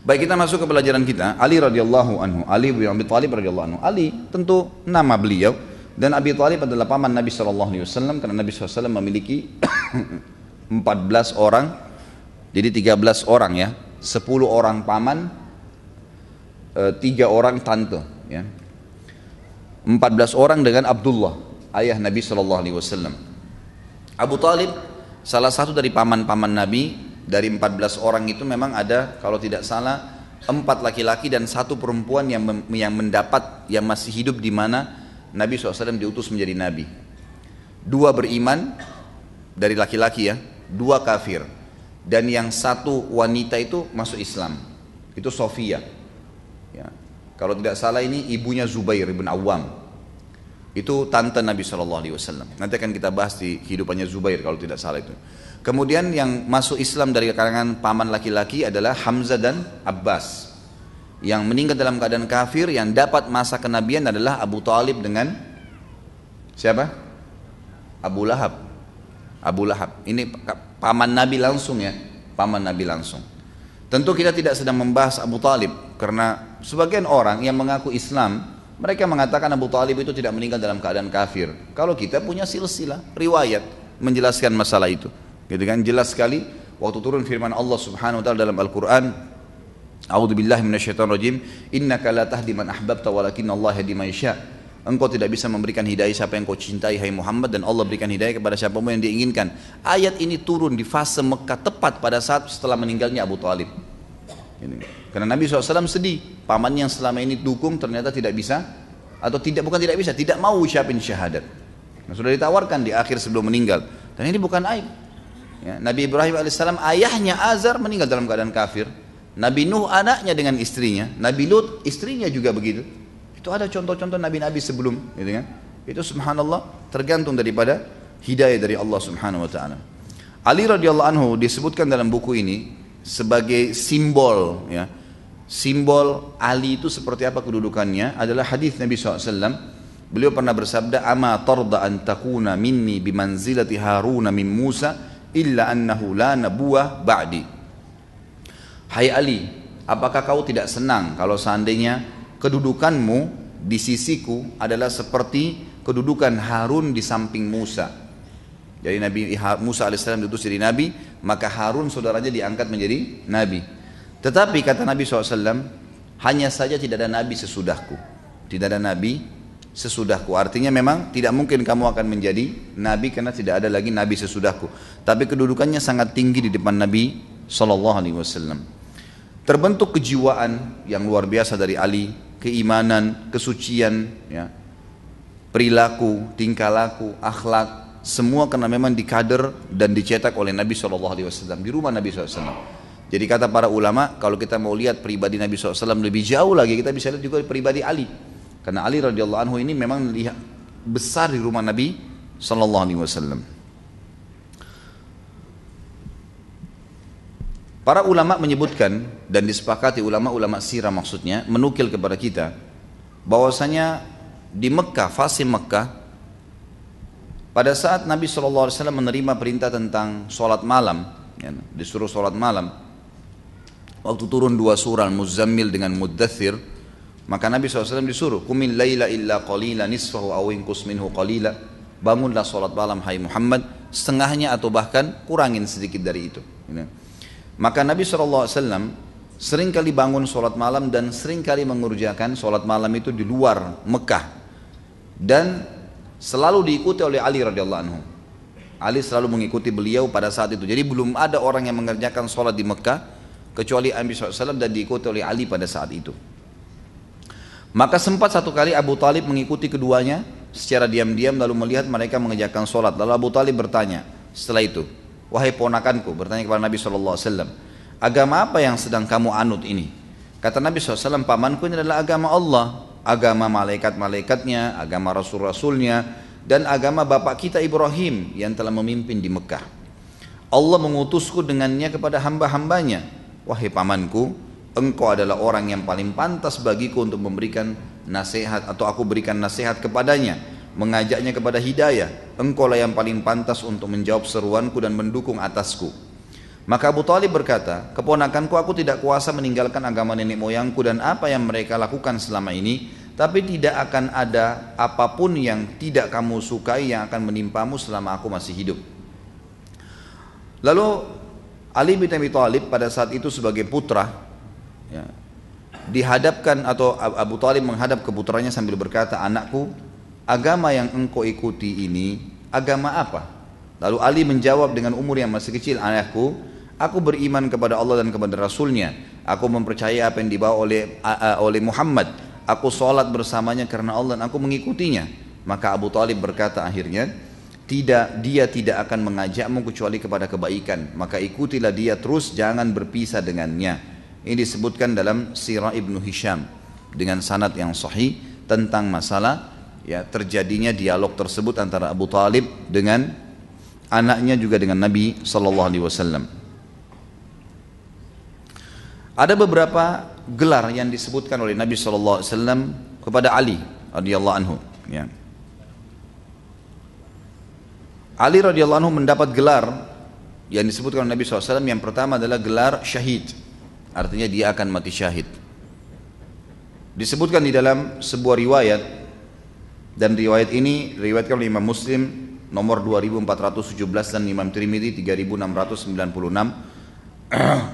Baik, kita masuk ke pelajaran kita. Ali radhiyallahu anhu, Ali bin Abi Thalib radhiyallahu anhu. Ali tentu nama beliau, dan Abi Thalib adalah paman Nabi SAW, karena Nabi SAW memiliki 14 orang, jadi 13 orang ya, 10 orang paman, 3 orang tante ya. 14 orang dengan Abdullah, ayah Nabi SAW. Abu Thalib salah satu dari paman-paman Nabi. Dari 14 orang itu memang ada, kalau tidak salah, 4 laki-laki dan 1 perempuan yang mendapat, yang masih hidup di mana Nabi SAW diutus menjadi Nabi. 2 beriman dari laki-laki ya, 2 kafir. Dan yang 1 wanita itu masuk Islam, itu Sofia ya. Kalau tidak salah ini ibunya Zubair bin Awam, itu tante Nabi SAW. Nanti akan kita bahas di kehidupannya Zubair kalau tidak salah itu. Kemudian yang masuk Islam dari kalangan paman laki-laki adalah Hamzah dan Abbas. Yang meninggal dalam keadaan kafir, yang dapat masa kenabian adalah Abu Thalib dengan siapa? Abu Lahab. Abu Lahab. Ini paman Nabi langsung ya, paman Nabi langsung. Tentu kita tidak sedang membahas Abu Thalib, karena sebagian orang yang mengaku Islam, mereka mengatakan Abu Thalib itu tidak meninggal dalam keadaan kafir. Kalau kita punya silsilah riwayat menjelaskan masalah itu. Gitu kan, jelas sekali waktu turun firman Allah Subhanahu wa taala dalam Al-Qur'an, A'udzubillahi minasyaitonirrajim, innaka la tahdi man ahbabta walakinnallaha yahdi man yasha. Engkau tidak bisa memberikan hidayah siapa yang kau cintai hai Muhammad, dan Allah berikan hidayah kepada siapa pun yang diinginkan. Ayat ini turun di fase Mekah tepat pada saat setelah meninggalnya Abu Thalib. Karena Nabi SAW sedih, pamannya yang selama ini dukung ternyata tidak bisa, atau tidak mau ucapin syahadat. Nah, sudah ditawarkan di akhir sebelum meninggal, dan ini bukan aib. Ya, Nabi Ibrahim alaihissalam ayahnya Azar meninggal dalam keadaan kafir. Nabi Nuh anaknya dengan istrinya, Nabi Lut istrinya juga begitu. Itu ada contoh-contoh nabi-nabi sebelum, gitu kan? Itu subhanallah tergantung daripada hidayah dari Allah Subhanahu wa taala. Ali radhiyallahu anhu disebutkan dalam buku ini sebagai simbol ya. Simbol Ali itu seperti apa kedudukannya adalah hadis Nabi SAW. Beliau pernah bersabda, "Ama tarda an takuna minni bimanzilati Haruna min Musa illa annahu la nabuwah ba'di." Hai Ali, apakah kau tidak senang kalau seandainya kedudukanmu di sisiku adalah seperti kedudukan Harun di samping Musa. Jadi Nabi Musa alaihissalam diutus jadi Nabi, maka Harun saudaranya diangkat menjadi Nabi. Tetapi kata Nabi SAW, hanya saja tidak ada Nabi sesudahku. Tidak ada Nabi sesudahku. Artinya memang tidak mungkin kamu akan menjadi Nabi karena tidak ada lagi Nabi sesudahku. Tapi kedudukannya sangat tinggi di depan Nabi SAW. Terbentuk kejiwaan yang luar biasa dari Ali, keimanan, kesucian, ya, perilaku, tingkah laku, akhlak, semua karena memang dikader dan dicetak oleh Nabi SAW di rumah Nabi SAW. Jadi kata para ulama, kalau kita mau lihat pribadi Nabi SAW lebih jauh lagi, kita bisa lihat juga pribadi Ali. Karena Ali radhiyallahu anhu ini memang lihat besar di rumah Nabi SAW. Para ulama menyebutkan dan disepakati ulama-ulama sirah maksudnya menukil kepada kita bahwasanya di Mekah, fase Mekah, pada saat Nabi SAW menerima perintah tentang sholat malam, ya, disuruh sholat malam, waktu turun 2 surah Muzammil dengan Muddathir, maka Nabi SAW disuruh, Qumil laila illa qalila nisfahu aw inqus minhu qalila, bangunlah sholat malam hai Muhammad, setengahnya atau bahkan kurangin sedikit dari itu. Maka Nabi SAW sering kali bangun sholat malam dan sering kali mengerjakan sholat malam itu di luar Mekah, dan selalu diikuti oleh Ali radhiyallahu anhu. Ali selalu mengikuti beliau pada saat itu. Jadi belum ada orang yang mengerjakan sholat di Mekah kecuali Nabi SAW dan diikuti oleh Ali pada saat itu. Maka sempat satu kali Abu Talib mengikuti keduanya secara diam-diam lalu melihat mereka mengerjakan sholat. Lalu Abu Talib bertanya setelah itu, wahai ponakanku, bertanya kepada Nabi SAW, agama apa yang sedang kamu anut ini? Kata Nabi SAW, pamanku ini adalah agama Allah, agama malaikat-malaikatnya, agama rasul-rasulnya, dan agama bapak kita Ibrahim yang telah memimpin di Mekah. Allah mengutusku dengannya kepada hamba-hambanya. Wahai pamanku, engkau adalah orang yang paling pantas bagiku untuk memberikan nasihat, atau aku berikan nasihat kepadanya, mengajaknya kepada hidayah. Engkau lah yang paling pantas untuk menjawab seruanku dan mendukung atasku. Maka Abu Talib berkata, keponakanku, aku tidak kuasa meninggalkan agama nenek moyangku dan apa yang mereka lakukan selama ini, tapi tidak akan ada apapun yang tidak kamu sukai yang akan menimpamu selama aku masih hidup. Lalu Ali bin Abi Thalib pada saat itu sebagai putra, ya, dihadapkan, atau Abu Talib menghadap ke putranya sambil berkata, anakku, agama yang engkau ikuti ini agama apa? Lalu Ali menjawab dengan umur yang masih kecil, anakku, aku beriman kepada Allah dan kepada Rasulnya, aku mempercayai apa yang dibawa oleh Muhammad, aku sholat bersamanya karena Allah dan aku mengikutinya. Maka Abu Talib berkata akhirnya, dia tidak akan mengajakmu kecuali kepada kebaikan, maka ikutilah dia terus, jangan berpisah dengannya. Ini disebutkan dalam Sirah Ibnu Hisham dengan sanad yang sahih tentang masalah, ya, terjadinya dialog tersebut antara Abu Talib dengan anaknya juga dengan Nabi SAW. Ada beberapa gelar yang disebutkan oleh Nabi SAW kepada Ali radhiyallahu anhu. Ya. Ali radhiyallahu anhu mendapat gelar yang disebutkan oleh Nabi SAW. Yang pertama adalah gelar syahid, artinya dia akan mati syahid. Disebutkan di dalam sebuah riwayat, dan riwayat ini riwayatkan oleh Imam Muslim nomor 2417 dan Imam Tirmidzi 3696.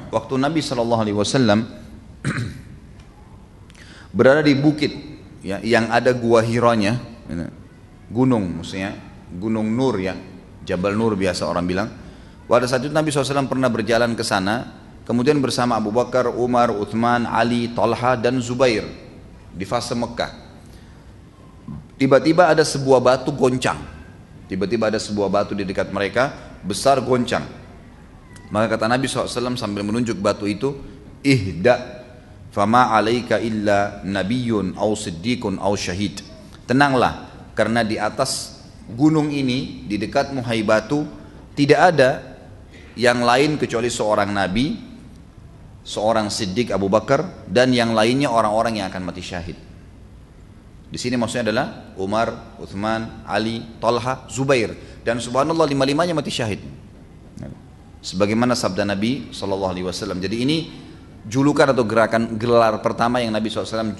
Waktu Nabi SAW berada di bukit, ya, yang ada gua Hiranya, gunung, maksudnya Gunung Nur, ya, Jabal Nur biasa orang bilang. Pada saat itu Nabi SAW pernah berjalan ke sana, kemudian bersama Abu Bakar, Umar, Uthman, Ali, Talha dan Zubair di fase Mekah. Tiba-tiba ada sebuah batu goncang. Tiba-tiba ada sebuah batu di dekat mereka, besar goncang. Maka kata Nabi SAW sambil menunjuk batu itu, ihda fama alaika illa nabiyyun aw siddiqun aw syahid. Tenanglah, karena di atas gunung ini, di dekatmu hai batu, tidak ada yang lain kecuali seorang nabi, seorang siddiq Abu Bakar, dan yang lainnya orang-orang yang akan mati syahid. Di sini maksudnya adalah Umar, Uthman, Ali, Talha, Zubair, dan subhanallah lima-limanya mati syahid. Sebagaimana sabda Nabi SAW. Jadi ini julukan atau gerakan gelar pertama yang Nabi SAW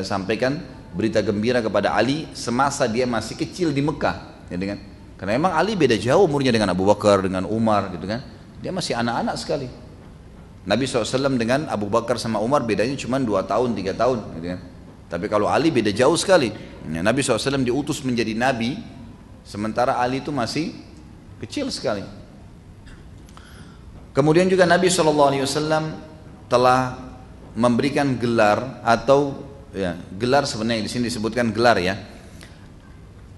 sampaikan, berita gembira kepada Ali semasa dia masih kecil di Mekah, ya, karena memang Ali beda jauh umurnya dengan Abu Bakar, dengan Umar, gitu kan. Dia masih anak-anak sekali. Nabi SAW dengan Abu Bakar sama Umar bedanya cuma 2 tahun, 3 tahun, gitu kan. Tapi kalau Ali beda jauh sekali. Ya, Nabi SAW diutus menjadi Nabi, sementara Ali itu masih kecil sekali. Kemudian juga Nabi SAW telah memberikan gelar, atau ya, gelar sebenarnya di sini disebutkan gelar, ya,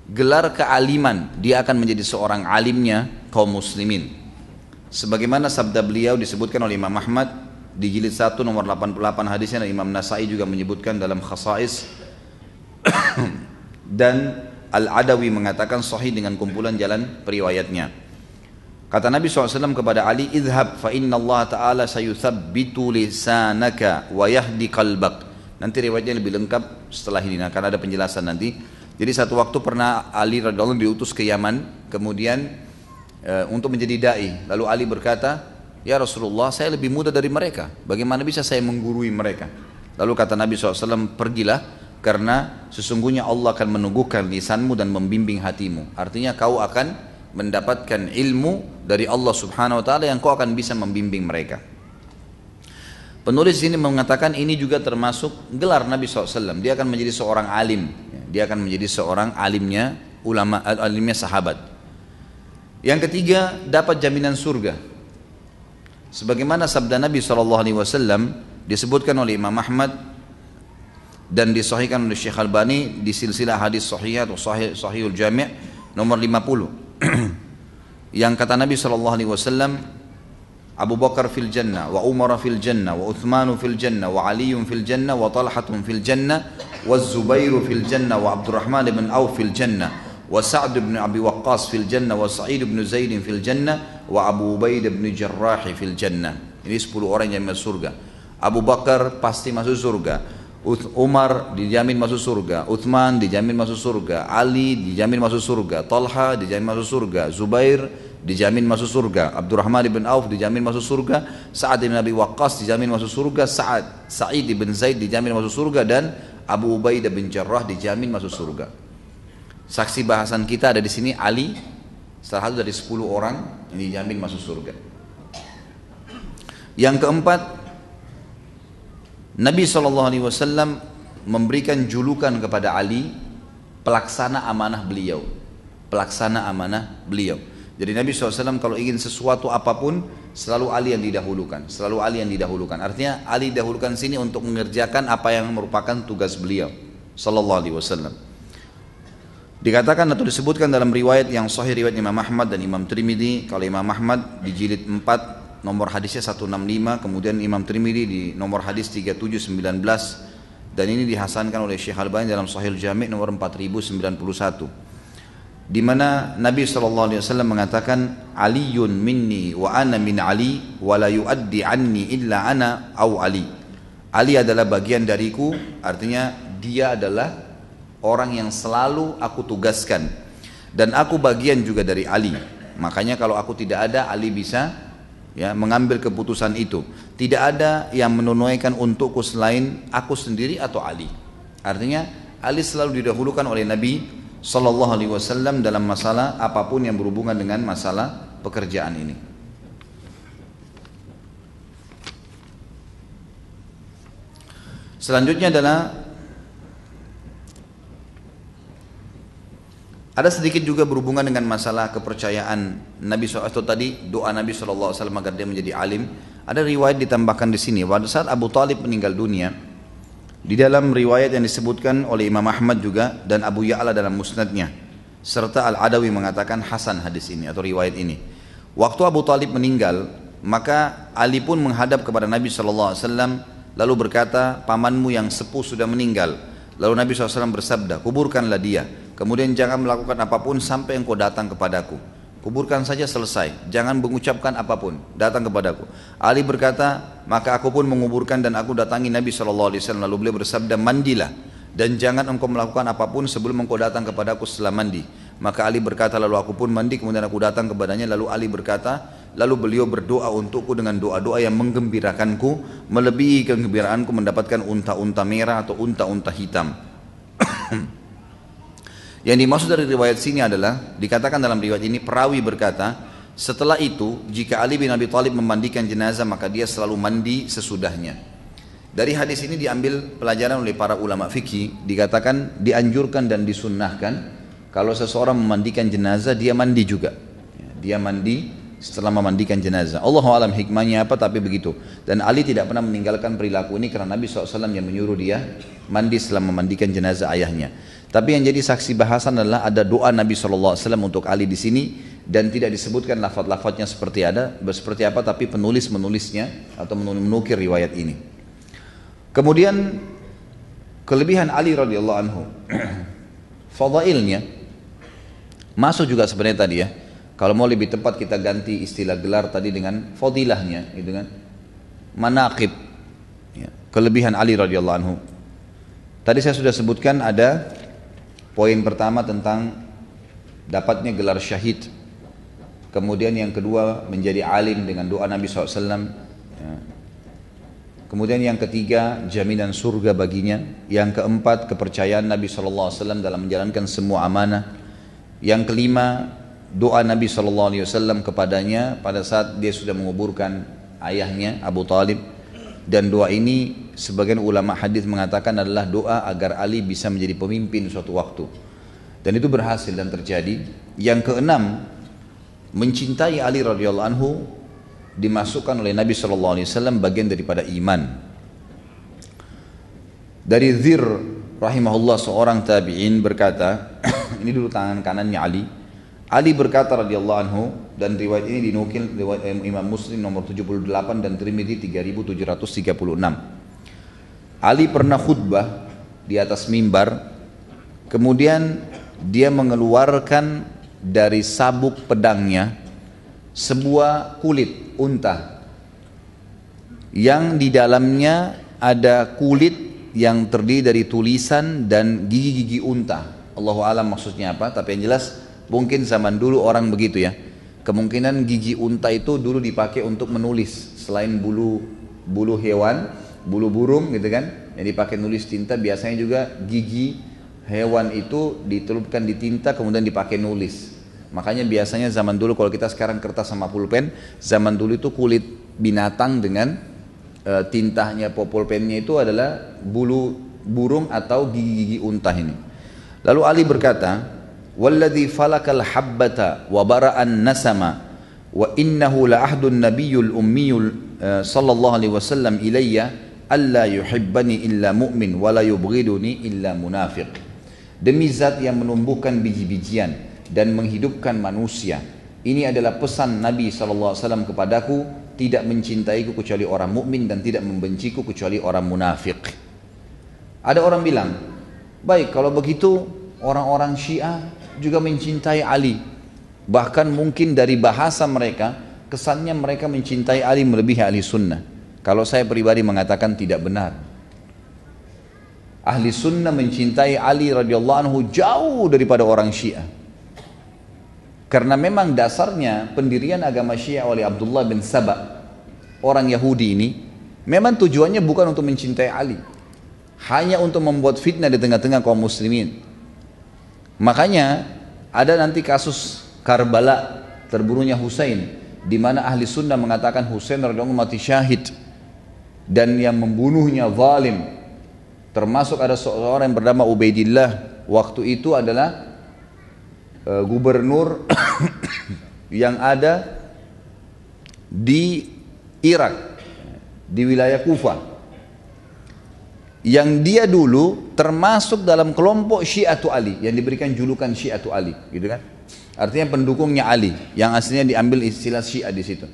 gelar kealiman. Dia akan menjadi seorang alimnya kaum muslimin. Sebagaimana sabda beliau disebutkan oleh Imam Ahmad di jilid 1 nomor 88 hadisnya, dan Imam Nasai juga menyebutkan dalam Khasais dan Al-Adawi mengatakan sahih dengan kumpulan jalan periwayatnya. Kata Nabi SAW kepada Ali, idhab fa inna Allah ta'ala sayuthabbitu lisanaka wa yahdi qalbak. Nanti riwayatnya lebih lengkap setelah ini, karena ada penjelasan nanti. Jadi satu waktu pernah Ali radhiyallahu anhu diutus ke Yaman, kemudian untuk menjadi dai. Lalu Ali berkata, ya Rasulullah, saya lebih muda dari mereka, bagaimana bisa saya menggurui mereka? Lalu kata Nabi SAW, pergilah, karena sesungguhnya Allah akan meneguhkan lisanmu dan membimbing hatimu. Artinya kau akan mendapatkan ilmu dari Allah Subhanahu Wa Taala yang kau akan bisa membimbing mereka. Penulis ini mengatakan ini juga termasuk gelar Nabi SAW. Dia akan menjadi seorang alim. Dia akan menjadi seorang alimnya ulama, alimnya sahabat. Yang ketiga, dapat jaminan surga. Sebagaimana sabda Nabi SAW disebutkan oleh Imam Ahmad dan disahihkan oleh Syekh Albani di silsilah hadis sahih atau sahihul jami' nomor 50. Yang kata Nabi SAW, Abu Bakar fil jannah, wa Umar fil jannah, wa Uthman fil jannah, wa Ali fil jannah, wa Talhatun fil jannah, wa Zubair fil jannah, wa Abdurrahman bin Auf fil jannah, wa Sa'd bin Abi Waqqas fil jannah, wa Sa'id bin Zaid fil jannah, wa Abu Ubaid bin Jarrah fil jannah. Ini 10 orang yang masuk surga. Abu Bakar pasti masuk surga, Umar dijamin masuk surga, Uthman dijamin masuk surga, Ali dijamin masuk surga, Talha dijamin masuk surga, Zubair dijamin masuk surga, Abdurrahman bin Auf dijamin masuk surga, Sa'ad bin Abi Waqqas dijamin masuk surga, Sa'id bin Zaid dijamin masuk surga, dan Abu Ubaidah bin Jarrah dijamin masuk surga. Saksi bahasan kita ada di sini Ali, salah satu dari 10 orang yang dijamin masuk surga. Yang keempat, Nabi SAW memberikan julukan kepada Ali pelaksana amanah beliau. Pelaksana amanah beliau. Jadi Nabi SAW kalau ingin sesuatu apapun, selalu Ali yang didahulukan. Selalu Ali yang didahulukan. Artinya Ali didahulukan sini untuk mengerjakan apa yang merupakan tugas beliau Sallallahu Alaihi Wasallam. Dikatakan atau disebutkan dalam riwayat yang sahih, riwayat Imam Ahmad dan Imam Tirmidzi. Kalau Imam Ahmad di jilid 4 nomor hadisnya 165, kemudian Imam Tirmidzi di nomor hadis 3719, dan ini dihasankan oleh Syekh Albani dalam Sahih Jami' nomor 4091. Di mana Nabi SAW mengatakan, Aliyun minni wa ana min Ali wa la yuaddi anni illa ana au Ali. Ali adalah bagian dariku, artinya dia adalah orang yang selalu aku tugaskan, dan aku bagian juga dari Ali. Makanya kalau aku tidak ada, Ali bisa mengambil keputusan itu. Tidak ada yang menunaikan untukku selain aku sendiri atau Ali. Artinya Ali selalu didahulukan oleh Nabi Sallallahu Alaihi Wasallam dalam masalah apapun yang berhubungan dengan masalah pekerjaan ini. Selanjutnya adalah ada sedikit juga berhubungan dengan masalah kepercayaan Nabi SAW. Tadi doa Nabi SAW agar dia menjadi alim. Ada riwayat ditambahkan di sini. Pada saat Abu Talib meninggal dunia, di dalam riwayat yang disebutkan oleh Imam Ahmad juga dan Abu Ya'la dalam musnadnya, serta Al-Adawi mengatakan hasan hadis ini atau riwayat ini. Waktu Abu Talib meninggal, maka Ali pun menghadap kepada Nabi SAW lalu berkata, pamanmu yang sepuh sudah meninggal. Lalu Nabi SAW bersabda, kuburkanlah dia, kemudian jangan melakukan apapun sampai engkau datang kepadaku. Kuburkan saja selesai, jangan mengucapkan apapun, datang kepadaku. Ali berkata, maka aku pun menguburkan dan aku datangi Nabi SAW. Lalu beliau bersabda, mandilah dan jangan engkau melakukan apapun sebelum engkau datang kepadaku setelah mandi. Maka Ali berkata, lalu aku pun mandi, kemudian aku datang kepadanya. Lalu Ali berkata, lalu beliau berdoa untukku dengan doa-doa yang menggembirakanku, melebihi kegembiraanku mendapatkan unta-unta merah atau unta-unta hitam. Yang dimaksud dari riwayat sini adalah, dikatakan dalam riwayat ini, perawi berkata, setelah itu jika Ali bin Abi Thalib memandikan jenazah maka dia selalu mandi sesudahnya. Dari hadis ini diambil pelajaran oleh para ulama fikih, dikatakan dianjurkan dan disunnahkan kalau seseorang memandikan jenazah dia mandi juga. Dia mandi setelah memandikan jenazah. Allahu a'lam hikmahnya apa, tapi begitu. Dan Ali tidak pernah meninggalkan perilaku ini karena Nabi SAW yang menyuruh dia mandi setelah memandikan jenazah ayahnya. Tapi yang jadi saksi bahasan adalah ada doa Nabi SAW untuk Ali di sini, dan tidak disebutkan lafaz-lafaznya seperti apa, tapi penulis menulisnya atau menukir riwayat ini. Kemudian kelebihan Ali radhiyallahu anhu, fadailnya masuk juga sebenarnya tadi ya. Kalau mau lebih tepat kita ganti istilah gelar tadi dengan fadilahnya, gitu kan? Manaqib, ya, kelebihan Ali radhiyallahu anhu. Tadi saya sudah sebutkan ada poin pertama tentang dapatnya gelar syahid. Kemudian yang kedua menjadi alim dengan doa Nabi SAW. Kemudian yang ketiga jaminan surga baginya. Yang keempat kepercayaan Nabi SAW dalam menjalankan semua amanah. Yang kelima doa Nabi SAW kepadanya pada saat dia sudah menguburkan ayahnya Abu Talib. Dan doa ini sebagian ulama hadis mengatakan adalah doa agar Ali bisa menjadi pemimpin suatu waktu. Dan itu berhasil dan terjadi. Yang keenam, mencintai Ali radhiyallahu anhu dimasukkan oleh Nabi SAW bagian daripada iman. Dari Dzir rahimahullah seorang tabi'in berkata, ini dulu tangan kanannya Ali. Ali berkata radhiyallahu anhu, dan riwayat ini dinukil riwayat Imam Muslim nomor 78 dan Tirmidzi 3736. Ali pernah khutbah di atas mimbar, kemudian dia mengeluarkan dari sabuk pedangnya sebuah kulit unta yang di dalamnya ada kulit yang terdiri dari tulisan dan gigi-gigi unta. Allahu a'lam maksudnya apa, tapi yang jelas mungkin zaman dulu orang begitu ya. Kemungkinan gigi unta itu dulu dipakai untuk menulis, selain bulu hewan, bulu burung gitu kan, yang dipakai nulis tinta. Biasanya juga gigi hewan itu ditelupkan di tinta kemudian dipakai nulis. Makanya biasanya zaman dulu, kalau kita sekarang kertas sama pulpen, zaman dulu itu kulit binatang dengan tintanya pulpennya itu adalah bulu burung atau gigi-gigi unta ini. Lalu Ali berkata, "Walladzi falakal habbata wa bara'an nasama wa innahu la ahdun nabiyyul ummiyul sallallahu alaihi wasallam ilayya alla yuhibbani illa mu'min wa la yubghiduni illa munafiq." Demi zat yang menumbuhkan biji-bijian dan menghidupkan manusia, ini adalah pesan Nabi SAW kepadaku, tidak mencintaiku kecuali orang mukmin dan tidak membenciku kecuali orang munafik. Ada orang bilang, baik kalau begitu orang-orang Syiah juga mencintai Ali. Bahkan mungkin dari bahasa mereka, kesannya mereka mencintai Ali melebihi ahli sunnah. Kalau saya pribadi mengatakan tidak benar. Ahli sunnah mencintai Ali radhiyallahu anhu jauh daripada orang Syiah. Karena memang dasarnya pendirian agama Syiah oleh Abdullah bin Saba, orang Yahudi ini, memang tujuannya bukan untuk mencintai Ali, hanya untuk membuat fitnah di tengah-tengah kaum muslimin. Makanya ada nanti kasus Karbala, terbunuhnya Husain, di mana ahli sunnah mengatakan Husain radhiyallahu anhu mati syahid dan yang membunuhnya zalim. Termasuk ada seorang yang bernama Ubaidillah, waktu itu adalah gubernur yang ada di Irak, di wilayah Kufah, yang dia dulu termasuk dalam kelompok Syiatu Ali, yang diberikan julukan Syiatu Ali, gitu kan? Artinya pendukungnya Ali, yang aslinya diambil istilah Syiah di situ.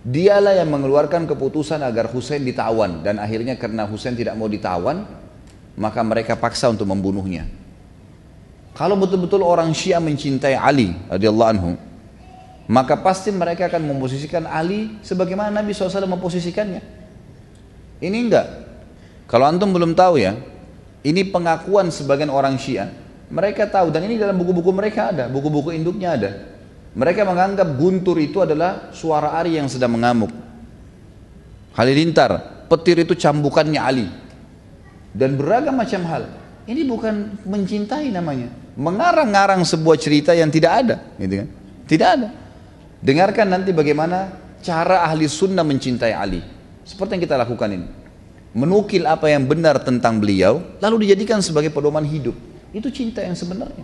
Dialah yang mengeluarkan keputusan agar Husain ditawan, dan akhirnya karena Husain tidak mau ditawan, maka mereka paksa untuk membunuhnya. Kalau betul-betul orang Syiah mencintai Ali radhiyallahu anhu, maka pasti mereka akan memposisikan Ali sebagaimana Nabi SAW memposisikannya. Ini enggak. Kalau antum belum tahu ya, ini pengakuan sebagian orang Syiah. Mereka tahu, dan ini dalam buku-buku mereka ada, buku-buku induknya ada. Mereka menganggap guntur itu adalah suara Ari yang sedang mengamuk. Halilintar, petir itu cambukannya Ali. Dan beragam macam hal. Ini bukan mencintai namanya. Mengarang-ngarang sebuah cerita yang tidak ada, gitu kan? Tidak ada. Dengarkan nanti bagaimana cara ahli sunnah mencintai Ali. Seperti yang kita lakukan ini. Menukil apa yang benar tentang beliau, lalu dijadikan sebagai pedoman hidup. Itu cinta yang sebenarnya.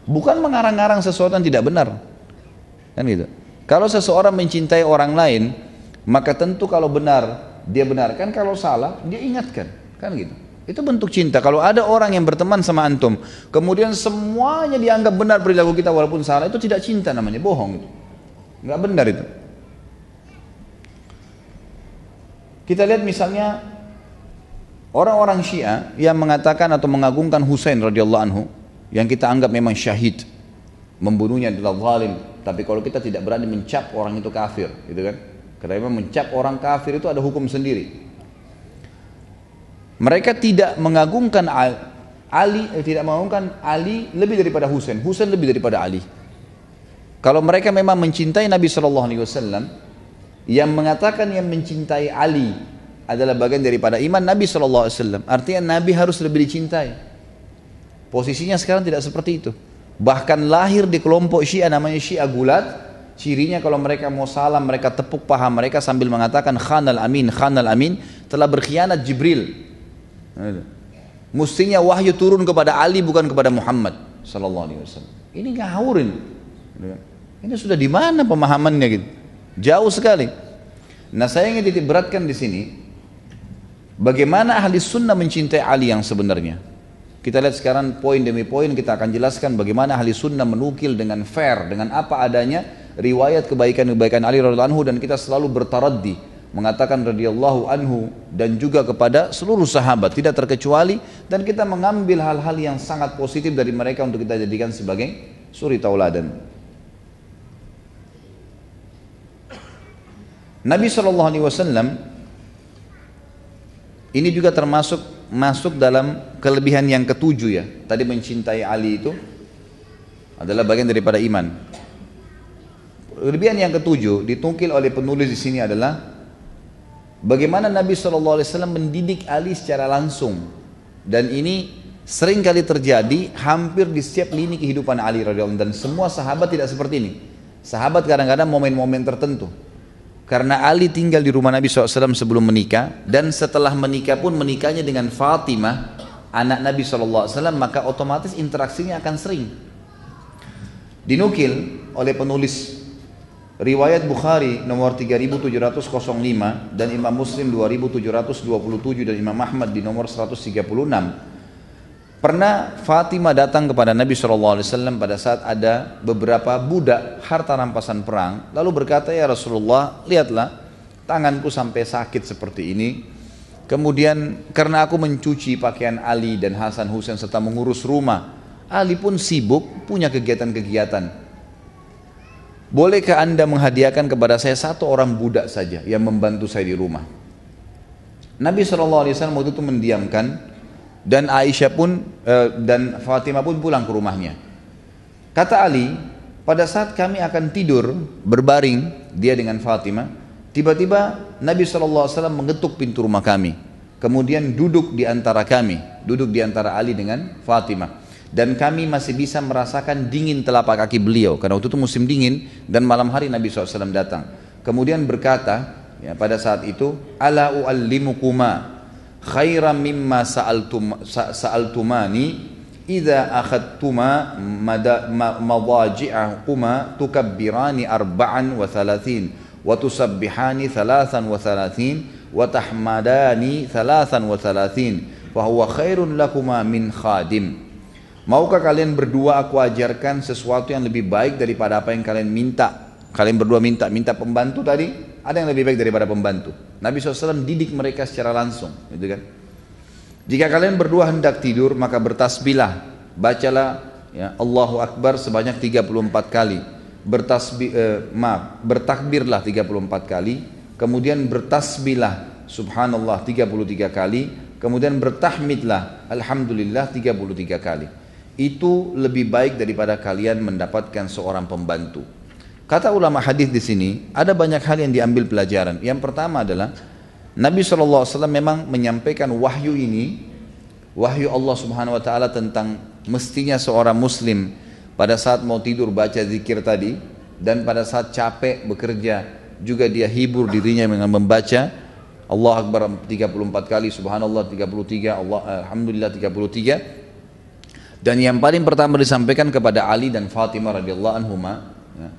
Bukan mengarang-arang sesuatu yang tidak benar. Kan gitu. Kalau seseorang mencintai orang lain, maka tentu kalau benar, dia benarkan. Kalau salah, dia ingatkan. Kan gitu. Itu bentuk cinta. Kalau ada orang yang berteman sama antum, kemudian semuanya dianggap benar perilaku kita walaupun salah, itu tidak cinta namanya, bohong itu. Nggak benar itu. Kita lihat misalnya orang-orang Syiah yang mengatakan atau mengagungkan Husain radhiyallahu anhu, yang kita anggap memang syahid, membunuhnya adalah zalim, tapi kalau kita tidak berani mencap orang itu kafir, gitu kan? Karena memang mencap orang kafir itu ada hukum sendiri. Mereka tidak mengagungkan tidak mengagungkan Ali lebih daripada Husain, Husain lebih daripada Ali. Kalau mereka memang mencintai Nabi SAW, yang mengatakan yang mencintai Ali adalah bagian daripada iman Nabi SAW, artinya Nabi harus lebih dicintai. Posisinya sekarang tidak seperti itu. Bahkan lahir di kelompok Syiah namanya Syiah Gulat. Cirinya kalau mereka mau salam, mereka tepuk paha mereka sambil mengatakan Khanal Amin, Khanal Amin, telah berkhianat Jibril. Mestinya wahyu turun kepada Ali bukan kepada Muhammad sallallahu alaihi wasallam. Ini ngawur ini. Ini sudah di mana pemahamannya gitu? Jauh sekali. Nah, saya ingin titik beratkan di sini bagaimana ahli sunnah mencintai Ali yang sebenarnya. Kita lihat sekarang poin demi poin, kita akan jelaskan bagaimana ahli sunnah menukil dengan fair, dengan apa adanya riwayat kebaikan-kebaikan Ali radhiyallahu anhu, dan kita selalu bertaraddi mengatakan radhiyallahu anhu dan juga kepada seluruh sahabat tidak terkecuali, dan kita mengambil hal-hal yang sangat positif dari mereka untuk kita jadikan sebagai suri tauladan. Nabi SAW ini juga masuk dalam kelebihan yang ketujuh ya. Tadi mencintai Ali itu adalah bagian daripada iman. Kelebihan yang ketujuh ditungkil oleh penulis di sini adalah bagaimana Nabi SAW mendidik Ali secara langsung, dan ini sering kali terjadi hampir di setiap lini kehidupan Ali radhiyallahu anhu, dan semua sahabat tidak seperti ini. Sahabat kadang-kadang momen-momen tertentu, karena Ali tinggal di rumah Nabi SAW sebelum menikah, dan setelah menikah pun menikahnya dengan Fatimah, anak Nabi SAW, maka otomatis interaksinya akan sering. Dinukil oleh penulis riwayat Bukhari nomor 3705 dan Imam Muslim 2727 dan Imam Ahmad di nomor 136. Pernah Fatimah datang kepada Nabi SAW pada saat ada beberapa budak harta rampasan perang, lalu berkata, ya Rasulullah, lihatlah tanganku sampai sakit seperti ini, kemudian karena aku mencuci pakaian Ali dan Hasan Husain serta mengurus rumah, Ali pun sibuk punya kegiatan-kegiatan, bolehkah anda menghadiahkan kepada saya satu orang budak saja yang membantu saya di rumah? Nabi SAW waktu itu mendiamkan, dan Aisyah pun dan Fatimah pun pulang ke rumahnya. Kata Ali, pada saat kami akan tidur berbaring dia dengan Fatimah, tiba-tiba Nabi SAW mengetuk pintu rumah kami, kemudian duduk di antara kami, duduk di antara Ali dengan Fatimah, dan kami masih bisa merasakan dingin telapak kaki beliau karena waktu itu musim dingin dan malam hari Nabi SAW datang. Kemudian berkata ya, pada saat itu, ala uallimukuma khairan mimma sa'altumani idza akhadtuma madaji'ahuma tukabbirani arba'an wa thalathin wa tusabbihani thalathan wa thalathin wa tahmadani thalathan wa thalathin fa huwa khairun lakuma min khadim. Maukah kalian berdua aku ajarkan sesuatu yang lebih baik daripada apa yang kalian minta? Kalian berdua minta pembantu tadi, ada yang lebih baik daripada pembantu. Nabi SAW didik mereka secara langsung, gitu kan? Jika kalian berdua hendak tidur, maka bertasbihlah, bacalah ya, Allahu Akbar sebanyak 34 kali, bertakbirlah 34 kali, kemudian bertasbihlah Subhanallah 33 kali, kemudian bertahmidlah Alhamdulillah 33 kali. Itu lebih baik daripada kalian mendapatkan seorang pembantu. Kata ulama hadis di sini, ada banyak hal yang diambil pelajaran. Yang pertama adalah Nabi SAW memang menyampaikan wahyu ini, wahyu Allah Subhanahu Wa Taala tentang mestinya seorang Muslim pada saat mau tidur baca zikir tadi, dan pada saat capek bekerja juga dia hibur dirinya dengan membaca Allah Akbar 34 kali, Subhanallah 33, Alhamdulillah 33. Dan yang paling pertama disampaikan kepada Ali dan Fatimah radhiyallahu anhuma. Ya.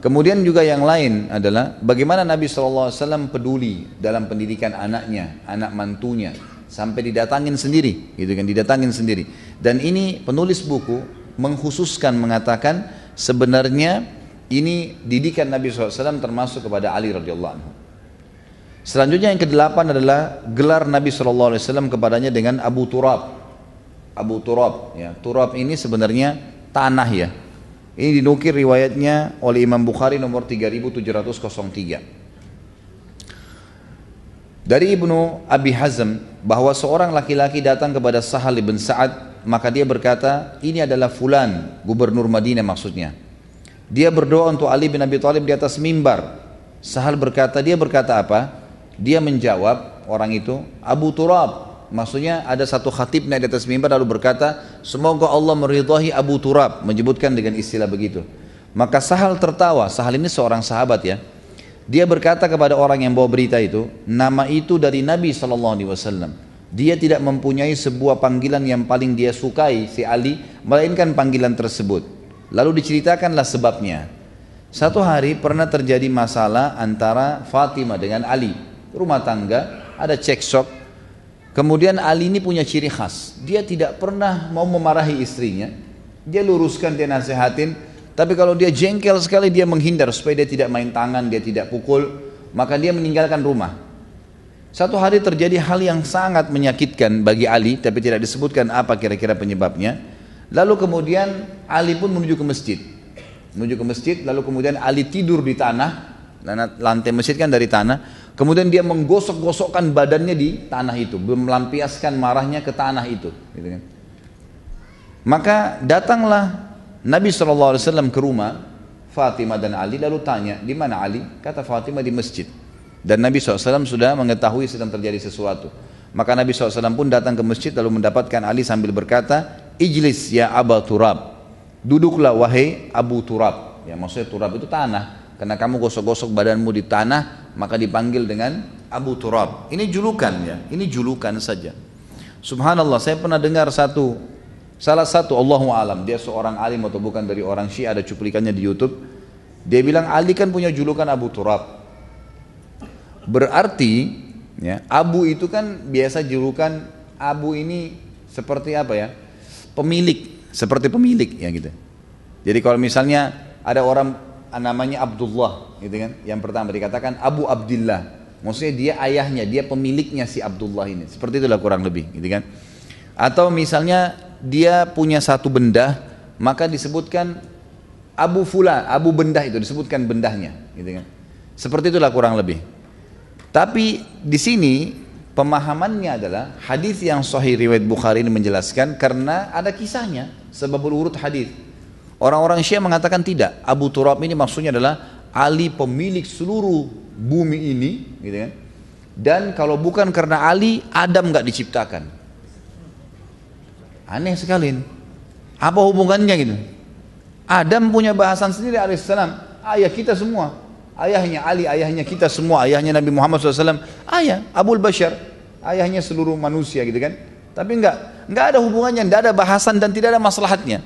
Kemudian juga yang lain adalah bagaimana Nabi SAW peduli dalam pendidikan anaknya, anak mantunya, sampai didatangin sendiri, gitu kan, didatangin sendiri. Dan ini penulis buku mengkhususkan mengatakan sebenarnya ini didikan Nabi SAW termasuk kepada Ali radhiyallahu anhu. Selanjutnya yang kedelapan adalah gelar Nabi SAW kepadanya dengan Abu Turab. Abu Turab, ya. Turab ini sebenarnya tanah ya. Ini dinukir riwayatnya oleh Imam Bukhari nomor 3703. Dari Ibnu Abi Hazm bahwa seorang laki-laki datang kepada Sahal bin Sa'ad, maka dia berkata, ini adalah fulan, gubernur Madinah maksudnya. Dia berdoa untuk Ali bin Abi Thalib di atas mimbar. Sahal berkata, dia berkata apa? Dia menjawab, orang itu, Abu Turab. Maksudnya ada satu khatib naik di atas mimbar lalu berkata, semoga Allah meridhahi Abu Turab, menyebutkan dengan istilah begitu. Maka Sahal tertawa. Sahal ini seorang sahabat ya. Dia berkata kepada orang yang bawa berita itu, nama itu dari Nabi SAW. Dia tidak mempunyai sebuah panggilan yang paling dia sukai, si Ali, melainkan panggilan tersebut. Lalu diceritakanlah sebabnya. Satu hari pernah terjadi masalah antara Fatimah dengan Ali. Rumah tangga, ada cekcok. Kemudian Ali ini punya ciri khas. Dia tidak pernah mau memarahi istrinya. Dia luruskan, dia nasihatin. Tapi kalau dia jengkel sekali, dia menghindar supaya dia tidak main tangan, dia tidak pukul, maka dia meninggalkan rumah. Satu hari terjadi hal yang sangat menyakitkan bagi Ali, tapi tidak disebutkan apa kira-kira penyebabnya. Lalu kemudian Ali pun menuju ke masjid. Menuju ke masjid, lalu kemudian Ali tidur di tanah, lantai masjid kan dari tanah. Kemudian dia menggosok-gosokkan badannya di tanah itu, melampiaskan marahnya ke tanah itu. Gitu kan. Maka datanglah Nabi SAW ke rumah Fatimah dan Ali, lalu tanya, di mana Ali? Kata Fatimah, di masjid. Dan Nabi SAW sudah mengetahui sedang terjadi sesuatu. Maka Nabi SAW pun datang ke masjid lalu mendapatkan Ali sambil berkata, Ijlis ya Aba Turab, duduklah wahai Abu Turab. Ya, maksudnya Turab itu tanah, karena kamu gosok-gosok badanmu di tanah, maka dipanggil dengan Abu Turab. Ini julukan ya, ini julukan saja. Subhanallah, saya pernah dengar salah satu Allahu alam, dia seorang alim atau bukan dari orang Syiah, ada cuplikannya di YouTube. Dia bilang Ali kan punya julukan Abu Turab. Berarti ya, Abu itu kan biasa julukan Abu ini seperti apa ya? Pemilik, seperti pemilik ya gitu. Jadi kalau misalnya ada orang namanya Abdullah gitu kan, yang pertama dikatakan Abu Abdillah. Maksudnya dia ayahnya, dia pemiliknya si Abdullah ini. Seperti itulah kurang lebih gitu kan. Atau misalnya dia punya satu benda, maka disebutkan Abu Fulan, Abu Bendah, itu disebutkan bendahnya, gitu kan. Seperti itulah kurang lebih. Tapi di sini pemahamannya adalah hadis yang sahih riwayat Bukhari ini menjelaskan karena ada kisahnya, sebabul urut hadis. Orang-orang Syiah mengatakan tidak. Abu Turab ini maksudnya adalah Ali pemilik seluruh bumi ini, gitu kan. Dan kalau bukan karena Ali, Adam nggak diciptakan. Aneh sekali. Apa hubungannya gitu? Adam punya bahasan sendiri alaihissalam. Ayah kita semua. Ayahnya Ali, ayahnya kita semua. Ayahnya Nabi Muhammad SAW. Ayah, Abul Bashar. Ayahnya seluruh manusia gitu kan. Tapi enggak ada hubungannya, enggak ada bahasan dan tidak ada maslahatnya.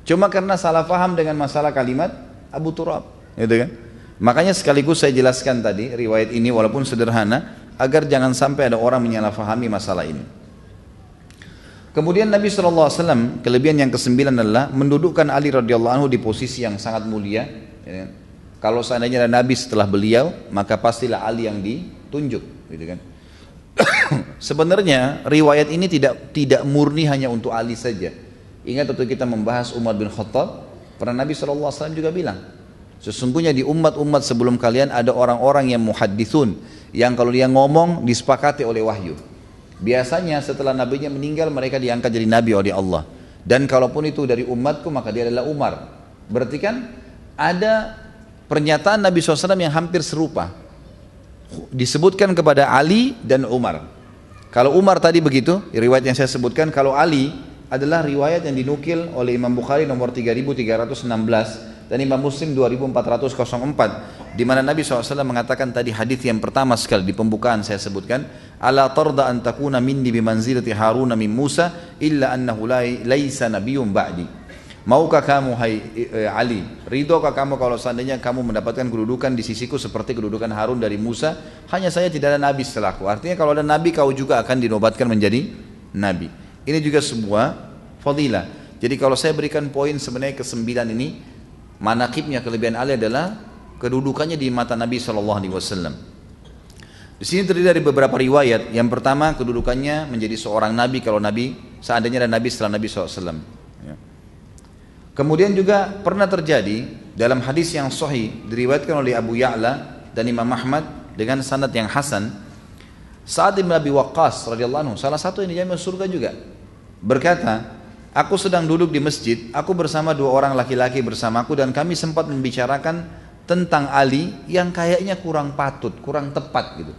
Cuma karena salah paham dengan masalah kalimat Abu Turab. Gitu kan. Makanya sekaligus saya jelaskan tadi riwayat ini walaupun sederhana, agar jangan sampai ada orang menyalahfahami masalah ini. Kemudian Nabi SAW, kelebihan yang kesembilan adalah mendudukkan Ali radhiyallahu anhu di posisi yang sangat mulia. Ya. Kalau seandainya ada Nabi setelah beliau, maka pastilah Ali yang ditunjuk. Gitu kan. Sebenarnya riwayat ini tidak murni hanya untuk Ali saja. Ingat waktu kita membahas Umar bin Khattab, pernah Nabi SAW juga bilang, sesungguhnya di umat-umat sebelum kalian ada orang-orang yang muhaddithun, yang kalau dia ngomong disepakati oleh wahyu. Biasanya setelah nabinya meninggal mereka diangkat jadi nabi oleh Allah. Dan kalaupun itu dari umatku maka dia adalah Umar. Berarti kan ada pernyataan Nabi SAW yang hampir serupa. Disebutkan kepada Ali dan Umar. Kalau Umar tadi begitu, riwayat yang saya sebutkan. Kalau Ali adalah riwayat yang dinukil oleh Imam Bukhari nomor 3316 dan Imam Muslim 2404, di mana Nabi SAW mengatakan tadi hadis yang pertama sekali di pembukaan saya sebutkan, ala tarda an takuna minni bimanzilati Harun min Musa illa annahu laisa nabiyyun ba'di. Maukah kamu hai Ali, ridhokah kamu kalau seandainya kamu mendapatkan kedudukan di sisiku seperti kedudukan Harun dari Musa, hanya saya tidak ada nabi setelahku. Artinya kalau ada nabi kau juga akan dinobatkan menjadi nabi. Ini juga sebuah fadilah. Jadi kalau saya berikan poin sebenarnya ke-9 ini, manaqibnya kelebihan Ali adalah kedudukannya di mata Nabi SAW. Di sini terdiri dari beberapa riwayat. Yang pertama kedudukannya menjadi seorang Nabi kalau Nabi seandainya ada Nabi setelah Nabi SAW. Ya. Kemudian juga pernah terjadi dalam hadis yang sahih diriwayatkan oleh Abu Ya'la dan Imam Ahmad dengan sanad yang hasan. Sa'ad bin Abi Waqqas radhiyallahu anhu, salah satu yang dijamin surga juga, berkata, aku sedang duduk di masjid, aku bersama dua orang laki-laki bersamaku dan kami sempat membicarakan tentang Ali yang kayaknya kurang patut, kurang tepat gitu.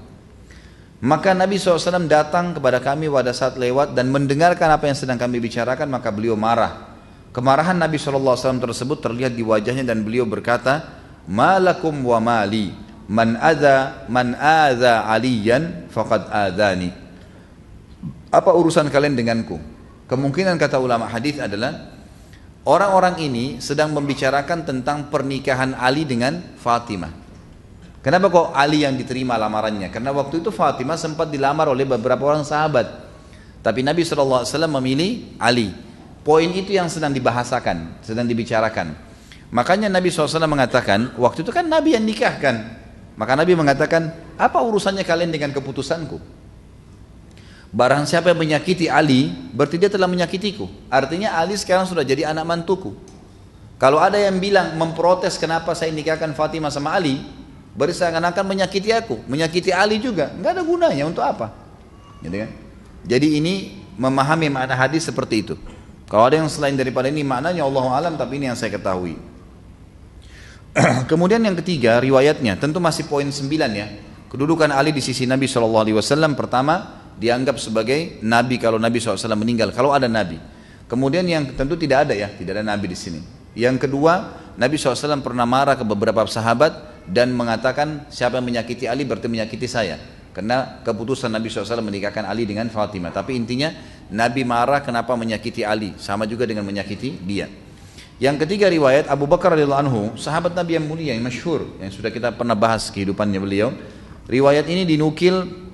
Maka Nabi SAW datang kepada kami pada saat lewat dan mendengarkan apa yang sedang kami bicarakan, maka beliau marah. Kemarahan Nabi SAW tersebut terlihat di wajahnya dan beliau berkata, malakum wa mali, man adza aliyan faqad adzani. Apa urusan kalian denganku? Kemungkinan kata ulama hadis adalah orang-orang ini sedang membicarakan tentang pernikahan Ali dengan Fatimah. Kenapa kok Ali yang diterima lamarannya? Karena waktu itu Fatimah sempat dilamar oleh beberapa orang sahabat, tapi Nabi SAW memilih Ali. Poin itu yang sedang dibahasakan, sedang dibicarakan. Makanya Nabi SAW mengatakan, waktu itu kan Nabi yang nikahkan. Maka Nabi mengatakan, apa urusannya kalian dengan keputusanku? Barang siapa yang menyakiti Ali, berarti dia telah menyakitiku. Artinya Ali sekarang sudah jadi anak mantuku. Kalau ada yang bilang memprotes kenapa saya nikahkan Fatimah sama Ali, berarti seakan-akan menyakiti aku, menyakiti Ali juga. Nggak ada gunanya, untuk apa? Gitu kan? Jadi ini memahami makna hadis seperti itu. Kalau ada yang selain daripada ini maknanya Allahu alam, tapi ini yang saya ketahui. Kemudian yang ketiga riwayatnya, tentu masih poin 9 ya. Kedudukan Ali di sisi Nabi SAW, pertama dianggap sebagai Nabi kalau Nabi SAW meninggal, kalau ada Nabi. Kemudian yang tentu tidak ada ya, tidak ada Nabi di sini. Yang kedua, Nabi SAW pernah marah ke beberapa sahabat dan mengatakan siapa yang menyakiti Ali berarti menyakiti saya. Karena keputusan Nabi SAW menikahkan Ali dengan Fatimah. Tapi intinya Nabi marah kenapa menyakiti Ali, sama juga dengan menyakiti dia. Yang ketiga riwayat Abu Bakar radhiyallahu anhu, sahabat Nabi yang mulia yang masyhur, yang sudah kita pernah bahas kehidupannya beliau. Riwayat ini dinukil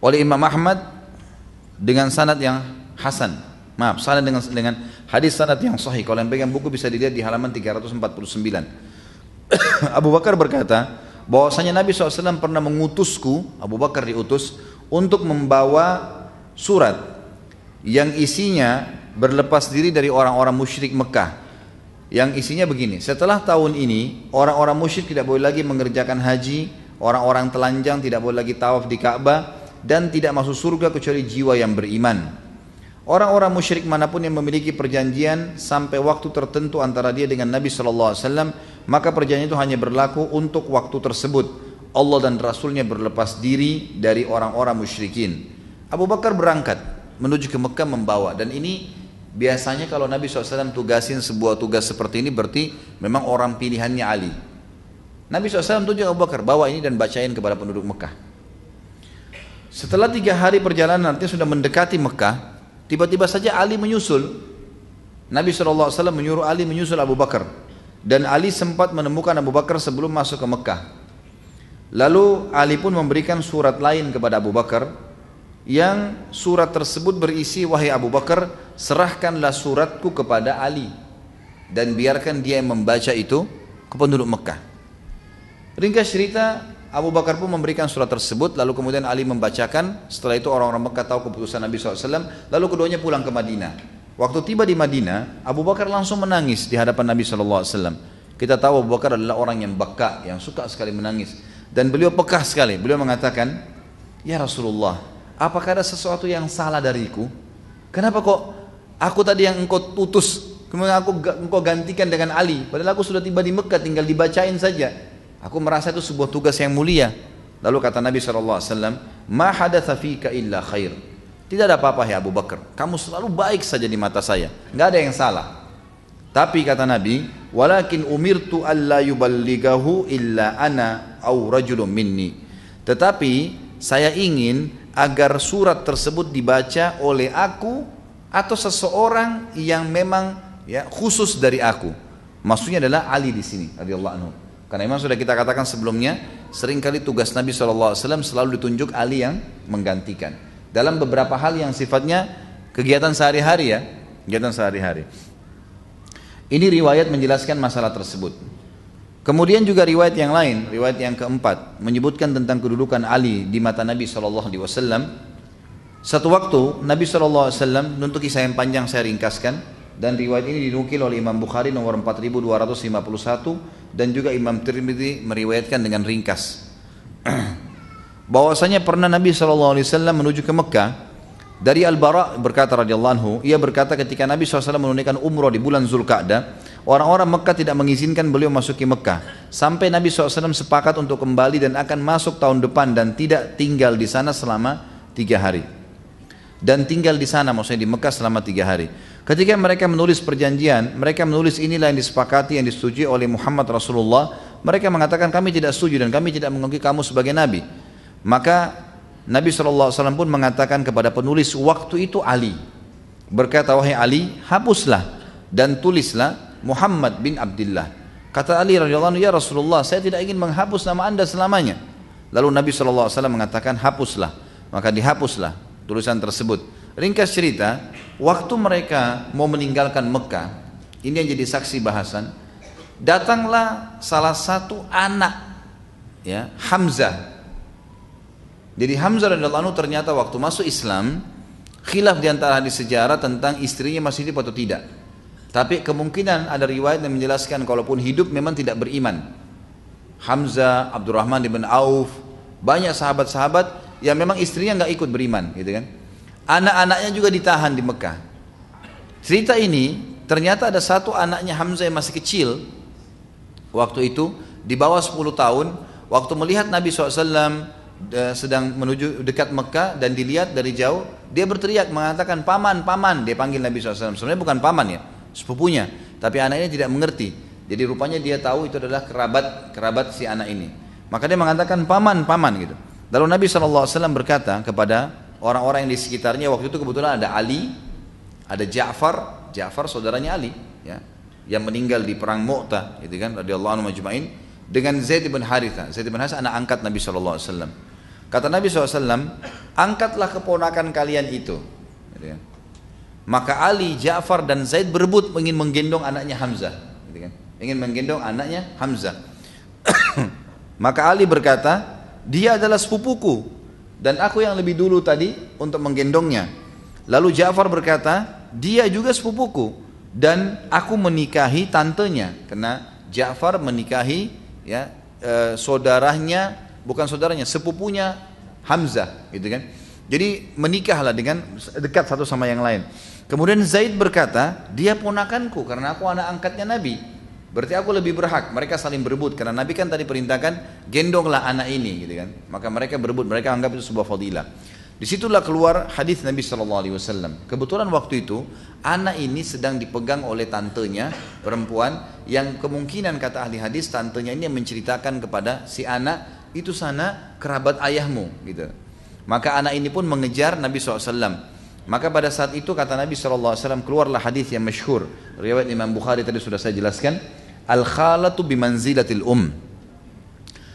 oleh Imam Ahmad dengan sanad yang hasan. Maaf, sanad dengan hadis sanad yang sahih. Kalau yang pegang buku bisa dilihat di halaman 349. Abu Bakar berkata bahwasanya Nabi SAW pernah mengutusku, Abu Bakar diutus untuk membawa surat yang isinya berlepas diri dari orang-orang musyrik Mekah. Yang isinya begini, setelah tahun ini orang-orang musyrik tidak boleh lagi mengerjakan haji, orang-orang telanjang tidak boleh lagi tawaf di Ka'bah, dan tidak masuk surga kecuali jiwa yang beriman. Orang-orang musyrik manapun yang memiliki perjanjian sampai waktu tertentu antara dia dengan Nabi SAW, maka perjanjian itu hanya berlaku untuk waktu tersebut. Allah dan Rasulnya berlepas diri dari orang-orang musyrikin. Abu Bakar berangkat menuju ke Mekah membawa, dan ini biasanya kalau Nabi SAW tugasin sebuah tugas seperti ini berarti memang orang pilihannya Ali. Nabi SAW tunjuk Abu Bakar, bawa ini dan bacain kepada penduduk Mekah. Setelah 3 hari perjalanan, artinya sudah mendekati Mekah, tiba-tiba saja Ali menyusul. Nabi SAW menyuruh Ali menyusul Abu Bakar, dan Ali sempat menemukan Abu Bakar sebelum masuk ke Mekah. Lalu Ali pun memberikan surat lain kepada Abu Bakar, yang surat tersebut berisi, wahai Abu Bakar, serahkanlah suratku kepada Ali dan biarkan dia yang membaca itu ke penduduk Mekah. Ringkas cerita, Abu Bakar pun memberikan surat tersebut, lalu kemudian Ali membacakan. Setelah itu orang-orang Mekah tahu keputusan Nabi SAW, lalu keduanya pulang ke Madinah. Waktu tiba di Madinah, Abu Bakar langsung menangis di hadapan Nabi SAW. Kita tahu Abu Bakar adalah orang yang baka, yang suka sekali menangis, dan beliau pekah sekali. Beliau mengatakan, ya Rasulullah, apakah ada sesuatu yang salah dariku? Kenapa kok aku tadi yang engkau utus, kemudian engkau gantikan dengan Ali, padahal aku sudah tiba di Mekah, tinggal dibacain saja. Aku merasa itu sebuah tugas yang mulia. Lalu kata Nabi SAW, ma hadatha fika illa khair. Tidak ada apa-apa ya Abu Bakar, kamu selalu baik saja di mata saya, nggak ada yang salah. Tapi kata Nabi, walakin umirtu alla yuballighahu illa ana au rajulun minni. Tetapi saya ingin agar surat tersebut dibaca oleh aku atau seseorang yang memang ya khusus dari aku. Maksudnya adalah Ali di sini radhiyallahu anhu. Karena memang sudah kita katakan sebelumnya, seringkali tugas Nabi SAW selalu ditunjuk Ali yang menggantikan. Dalam beberapa hal yang sifatnya kegiatan sehari-hari ya, kegiatan sehari-hari. Ini riwayat menjelaskan masalah tersebut. Kemudian juga riwayat yang lain, riwayat yang keempat, menyebutkan tentang kedudukan Ali di mata Nabi SAW. Satu waktu Nabi SAW, untuk kisah yang panjang saya ringkaskan, dan riwayat ini dinukil oleh Imam Bukhari nomor 4251 dan juga Imam Tirmidzi meriwayatkan dengan ringkas. Bahwasanya pernah Nabi SAW menuju ke Mekah. Dari Al-Bara berkata radhiyallahu anhu, ia berkata ketika Nabi SAW menunaikan umrah di bulan Zulqa'dah, orang-orang Mekah tidak mengizinkan beliau masuki Mekah sampai Nabi SAW sepakat untuk kembali dan akan masuk tahun depan dan tidak tinggal di sana selama 3 hari. Dan tinggal di sana maksudnya di Mekah selama 3 hari. Ketika mereka menulis perjanjian, mereka menulis inilah yang disepakati, yang disetujui oleh Muhammad Rasulullah. Mereka mengatakan kami tidak setuju dan kami tidak mengakui kamu sebagai Nabi. Maka Nabi SAW pun mengatakan kepada penulis waktu itu Ali, berkata, wahai Ali, hapuslah dan tulislah Muhammad bin Abdullah. Kata Ali radhiyallahu anhu, ya Rasulullah, saya tidak ingin menghapus nama anda selamanya. Lalu Nabi SAW mengatakan, hapuslah. Maka dihapuslah tulisan tersebut. Ringkas cerita, waktu mereka mau meninggalkan Mekah, ini yang jadi saksi bahasan, datanglah salah satu anak, ya, Hamzah. Jadi Hamzah radhiyallahu anhu ternyata waktu masuk Islam, khilaf di antara hadis sejarah tentang istrinya masih hidup atau tidak. Tapi kemungkinan ada riwayat yang menjelaskan kalaupun hidup memang tidak beriman. Hamzah, Abdurrahman bin Auf, banyak sahabat-sahabat yang memang istrinya nggak ikut beriman, gitu kan. Anak-anaknya juga ditahan di Mekah. Cerita ini ternyata ada satu anaknya Hamzah yang masih kecil waktu itu, di bawah 10 tahun, waktu melihat Nabi SAW sedang menuju dekat Mekah dan dilihat dari jauh, dia berteriak mengatakan paman, paman. Dia panggil Nabi SAW. Sebenarnya bukan paman ya, sepupunya, tapi anaknya tidak mengerti. Jadi rupanya dia tahu itu adalah kerabat si anak ini. Maka dia mengatakan paman, paman gitu. Lalu Nabi SAW berkata kepada orang-orang yang di sekitarnya, waktu itu kebetulan ada Ali, ada Ja'far saudaranya Ali, ya, yang meninggal di perang Mu'tah, gitu kan, radhiyallahu anhu majma'in, dengan Zaid bin Haritha. Zaid bin Haritha anak angkat Nabi SAW. Kata Nabi SAW, angkatlah keponakan kalian itu. Gitu kan. Maka Ali, Ja'far dan Zaid berebut ingin menggendong anaknya Hamzah. Gitu kan. Ingin menggendong anaknya Hamzah. Maka Ali berkata, dia adalah sepupuku dan aku yang lebih dulu tadi untuk menggendongnya. Lalu Ja'far berkata, dia juga sepupuku dan aku menikahi tantenya, karena Ja'far menikahi, ya, saudaranya, bukan saudaranya, sepupunya Hamzah, gitu kan. Jadi menikahlah dengan dekat satu sama yang lain. Kemudian Zaid berkata, dia ponakanku karena aku anak angkatnya Nabi. Berarti aku lebih berhak. Mereka saling berebut karena Nabi kan tadi perintahkan gendonglah anak ini, gitu kan. Maka mereka berebut, mereka anggap itu sebuah fadilah. Disitulah keluar hadis Nabi SAW. Kebetulan waktu itu anak ini sedang dipegang oleh tantenya perempuan, yang kemungkinan kata ahli hadis tantenya ini yang menceritakan kepada si anak, itu sana kerabat ayahmu, gitu. Maka anak ini pun mengejar Nabi SAW. Maka pada saat itu kata Nabi SAW, keluarlah hadis yang masyhur, riwayat Imam Bukhari tadi sudah saya jelaskan, al-khalatu bimanzilatil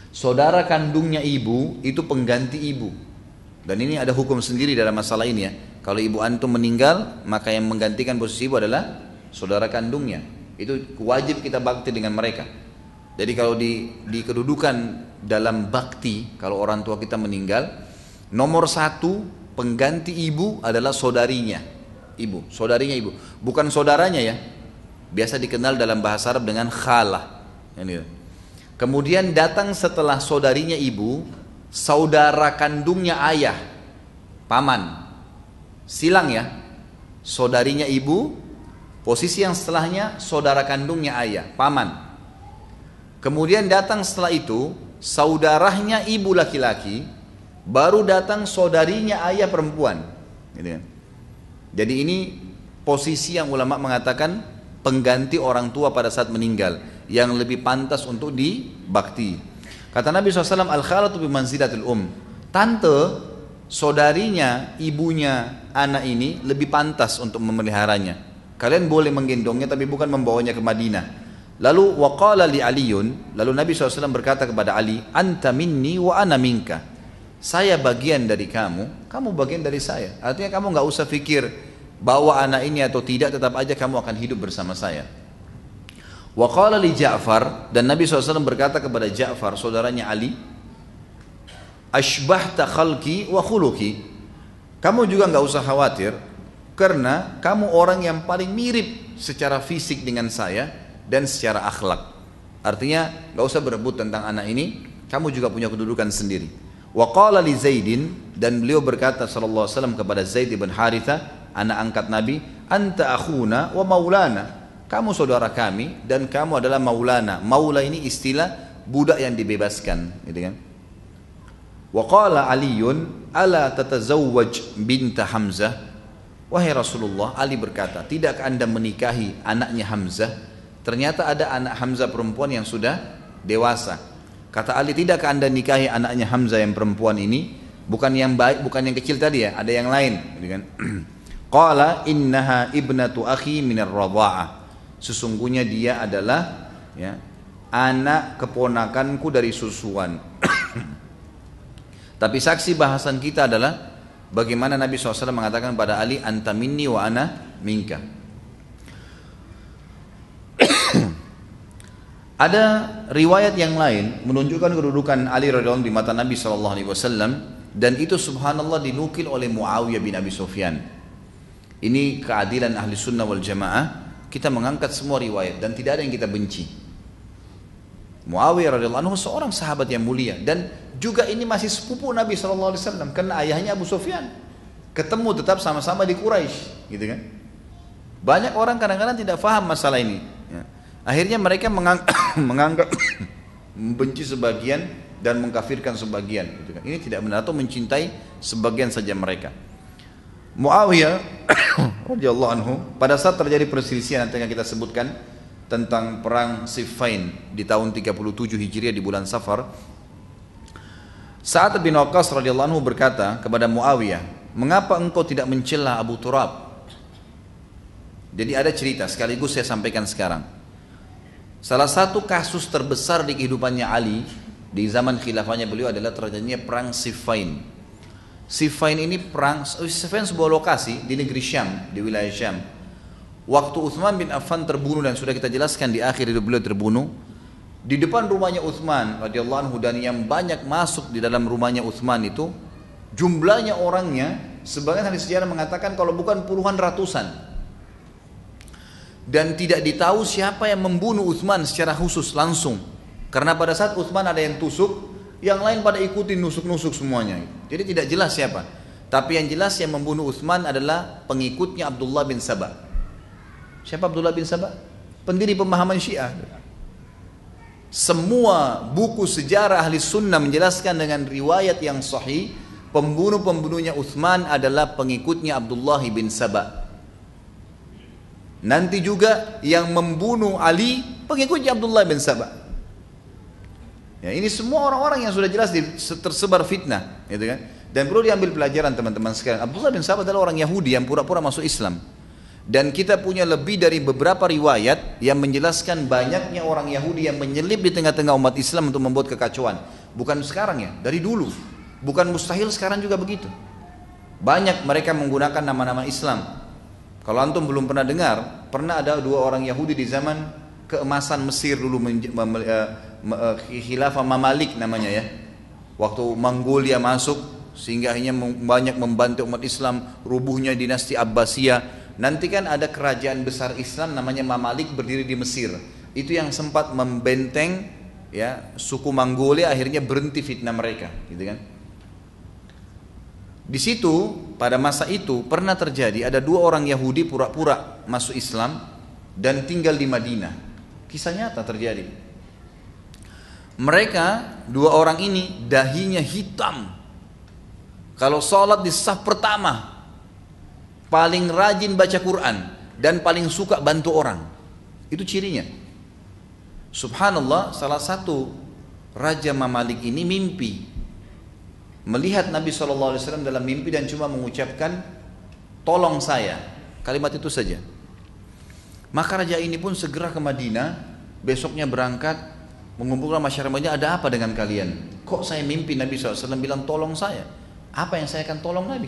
saudara kandungnya ibu itu pengganti ibu. Dan ini ada hukum sendiri dalam masalah ini, ya. Kalau ibu antum meninggal, maka yang menggantikan posisi ibu adalah saudara kandungnya. Itu wajib kita bakti dengan mereka. Jadi kalau di kedudukan dalam bakti, kalau orang tua kita meninggal, nomor 1 pengganti ibu adalah saudarinya ibu, saudarinya ibu, bukan saudaranya, ya. Biasa dikenal dalam bahasa Arab dengan khalah. Kemudian datang setelah saudarinya ibu, saudara kandungnya ayah, paman. Silang, ya. Saudarinya ibu, posisi yang setelahnya saudara kandungnya ayah, paman. Kemudian datang setelah itu saudaranya ibu laki-laki, baru datang saudarinya ayah perempuan. Jadi ini posisi yang ulama mengatakan pengganti orang tua pada saat meninggal, yang lebih pantas untuk dibakti. Kata Nabi SAW, al-khalatu bimanzilatil tante, saudarinya, ibunya anak ini lebih pantas untuk memeliharanya. Kalian boleh menggendongnya tapi bukan membawanya ke Madinah. Lalu waqala li Aliyun, lalu Nabi SAW berkata kepada Ali, anta minni wa ana minka. Saya bagian dari kamu, kamu bagian dari saya. Artinya kamu nggak usah pikir bawa anak ini atau tidak, tetap aja kamu akan hidup bersama saya. Waqala li Ja'far, dan Nabi SAW berkata kepada Ja'far, saudaranya Ali, ashbahta khalqi wa khuluqi. Kamu juga nggak usah khawatir, karena kamu orang yang paling mirip secara fisik dengan saya dan secara akhlak. Artinya gak usah berebut tentang anak ini, kamu juga punya kedudukan sendiri. Wa qala li Zaidin, dan beliau berkata sallallahu alaihi wasallam kepada Zaid bin Haritha, anak angkat Nabi, anta akhuna wa maulana, kamu saudara kami dan kamu adalah maulana. Maula ini istilah budak yang dibebaskan, gitu kan. Wa qala Aliyun ala tatazawwaj binta Hamzah, wahai Rasulullah, Ali berkata, tidakkah anda menikahi anaknya Hamzah? Ternyata ada anak Hamzah perempuan yang sudah dewasa. Kata Ali, tidakkah anda nikahi anaknya Hamzah yang perempuan ini? Bukan yang baik, bukan yang kecil tadi ya, ada yang lain, gitu kan. Qala innaha ibnatu akhi minar radha'ah, sesungguhnya dia adalah ya, anak keponakanku dari susuan. Tapi saksi bahasan kita adalah bagaimana Nabi SAW mengatakan pada Ali, anta minni wa ana minka. Ada riwayat yang lain menunjukkan kedudukan Ali radhiyallahu anhu di mata Nabi SAW, dan itu subhanallah dinukil oleh Muawiyah bin Abi Sufyan. Ini keadilan ahli sunnah wal jamaah, kita mengangkat semua riwayat dan tidak ada yang kita benci. Muawiyah radhiyallahu anhu seorang sahabat yang mulia, dan juga ini masih sepupu Nabi SAW karena ayahnya Abu Sufyan. Ketemu tetap sama-sama di Quraisy, gitu kan. Banyak orang kadang-kadang tidak faham masalah ini ya. Akhirnya mereka menganggap membenci sebagian dan mengkafirkan sebagian, gitu kan. Ini tidak benar, atau mencintai sebagian saja mereka. Muawiyah radhiyallahu anhu, pada saat terjadi perselisihan yang kita sebutkan tentang perang Siffin di tahun 37 Hijriah di bulan Safar, Sa'ad bin Waqqas radhiyallahu anhu berkata kepada Muawiyah, mengapa engkau tidak mencela Abu Turab? Jadi ada cerita, sekaligus saya sampaikan sekarang. Salah satu kasus terbesar di kehidupannya Ali di zaman khilafahnya beliau adalah terjadinya perang Siffin. Siffin ini perang, Siffin sebuah lokasi di negeri Syam, di wilayah Syam. Waktu Uthman bin Affan terbunuh, dan sudah kita jelaskan di akhir hidup beliau terbunuh, di depan rumahnya Uthman radhiyallahu anhu, dan yang banyak masuk di dalam rumahnya Uthman itu jumlahnya orangnya, sebagian ahli sejarah mengatakan kalau bukan puluhan ratusan. Dan tidak ditahu siapa yang membunuh Uthman secara khusus langsung, karena pada saat Uthman ada yang tusuk, yang lain pada ikutin nusuk-nusuk semuanya. Jadi tidak jelas siapa. Tapi yang jelas yang membunuh Uthman adalah pengikutnya Abdullah bin Saba. Siapa Abdullah bin Saba? Pendiri pemahaman Syiah. Semua buku sejarah ahli sunnah menjelaskan dengan riwayat yang sahih, pembunuh-pembunuhnya Uthman adalah pengikutnya Abdullah bin Saba. Nanti juga yang membunuh Ali pengikutnya Abdullah bin Saba. Ya, ini semua orang-orang yang sudah jelas tersebar fitnah, gitu kan? Dan perlu diambil pelajaran teman-teman sekalian. Abdullah bin Saba adalah orang Yahudi yang pura-pura masuk Islam. Dan kita punya lebih dari beberapa riwayat yang menjelaskan banyaknya orang Yahudi yang menyelip di tengah-tengah umat Islam untuk membuat kekacauan. Bukan sekarang ya, dari dulu. Bukan mustahil sekarang juga begitu. Banyak mereka menggunakan nama-nama Islam. Kalau antum belum pernah dengar, pernah ada dua orang Yahudi di zaman keemasan Mesir dulu, khilafah Mamalik namanya ya. Waktu Mongolia masuk, sehingga akhirnya banyak membantu umat Islam, rubuhnya dinasti Abbasiyah. Nanti kan ada kerajaan besar Islam namanya Mamalik berdiri di Mesir. Itu yang sempat membenteng ya suku Mongolia, akhirnya berhenti fitnah mereka, gitu kan. Di situ pada masa itu pernah terjadi ada dua orang Yahudi pura-pura masuk Islam dan tinggal di Madinah. Kisah nyata terjadi. Mereka dua orang ini dahinya hitam. Kalau sholat di saf pertama, paling rajin baca Quran dan paling suka bantu orang. Itu cirinya. Subhanallah, salah satu Raja Mamalik ini mimpi melihat Nabi SAW dalam mimpi dan cuma mengucapkan tolong saya, kalimat itu saja. Maka raja ini pun segera ke Madinah, besoknya berangkat mengumpulkan masyarakatnya, ada apa dengan kalian? Kok saya mimpi Nabi SAW bilang tolong saya? Apa yang saya akan tolong Nabi?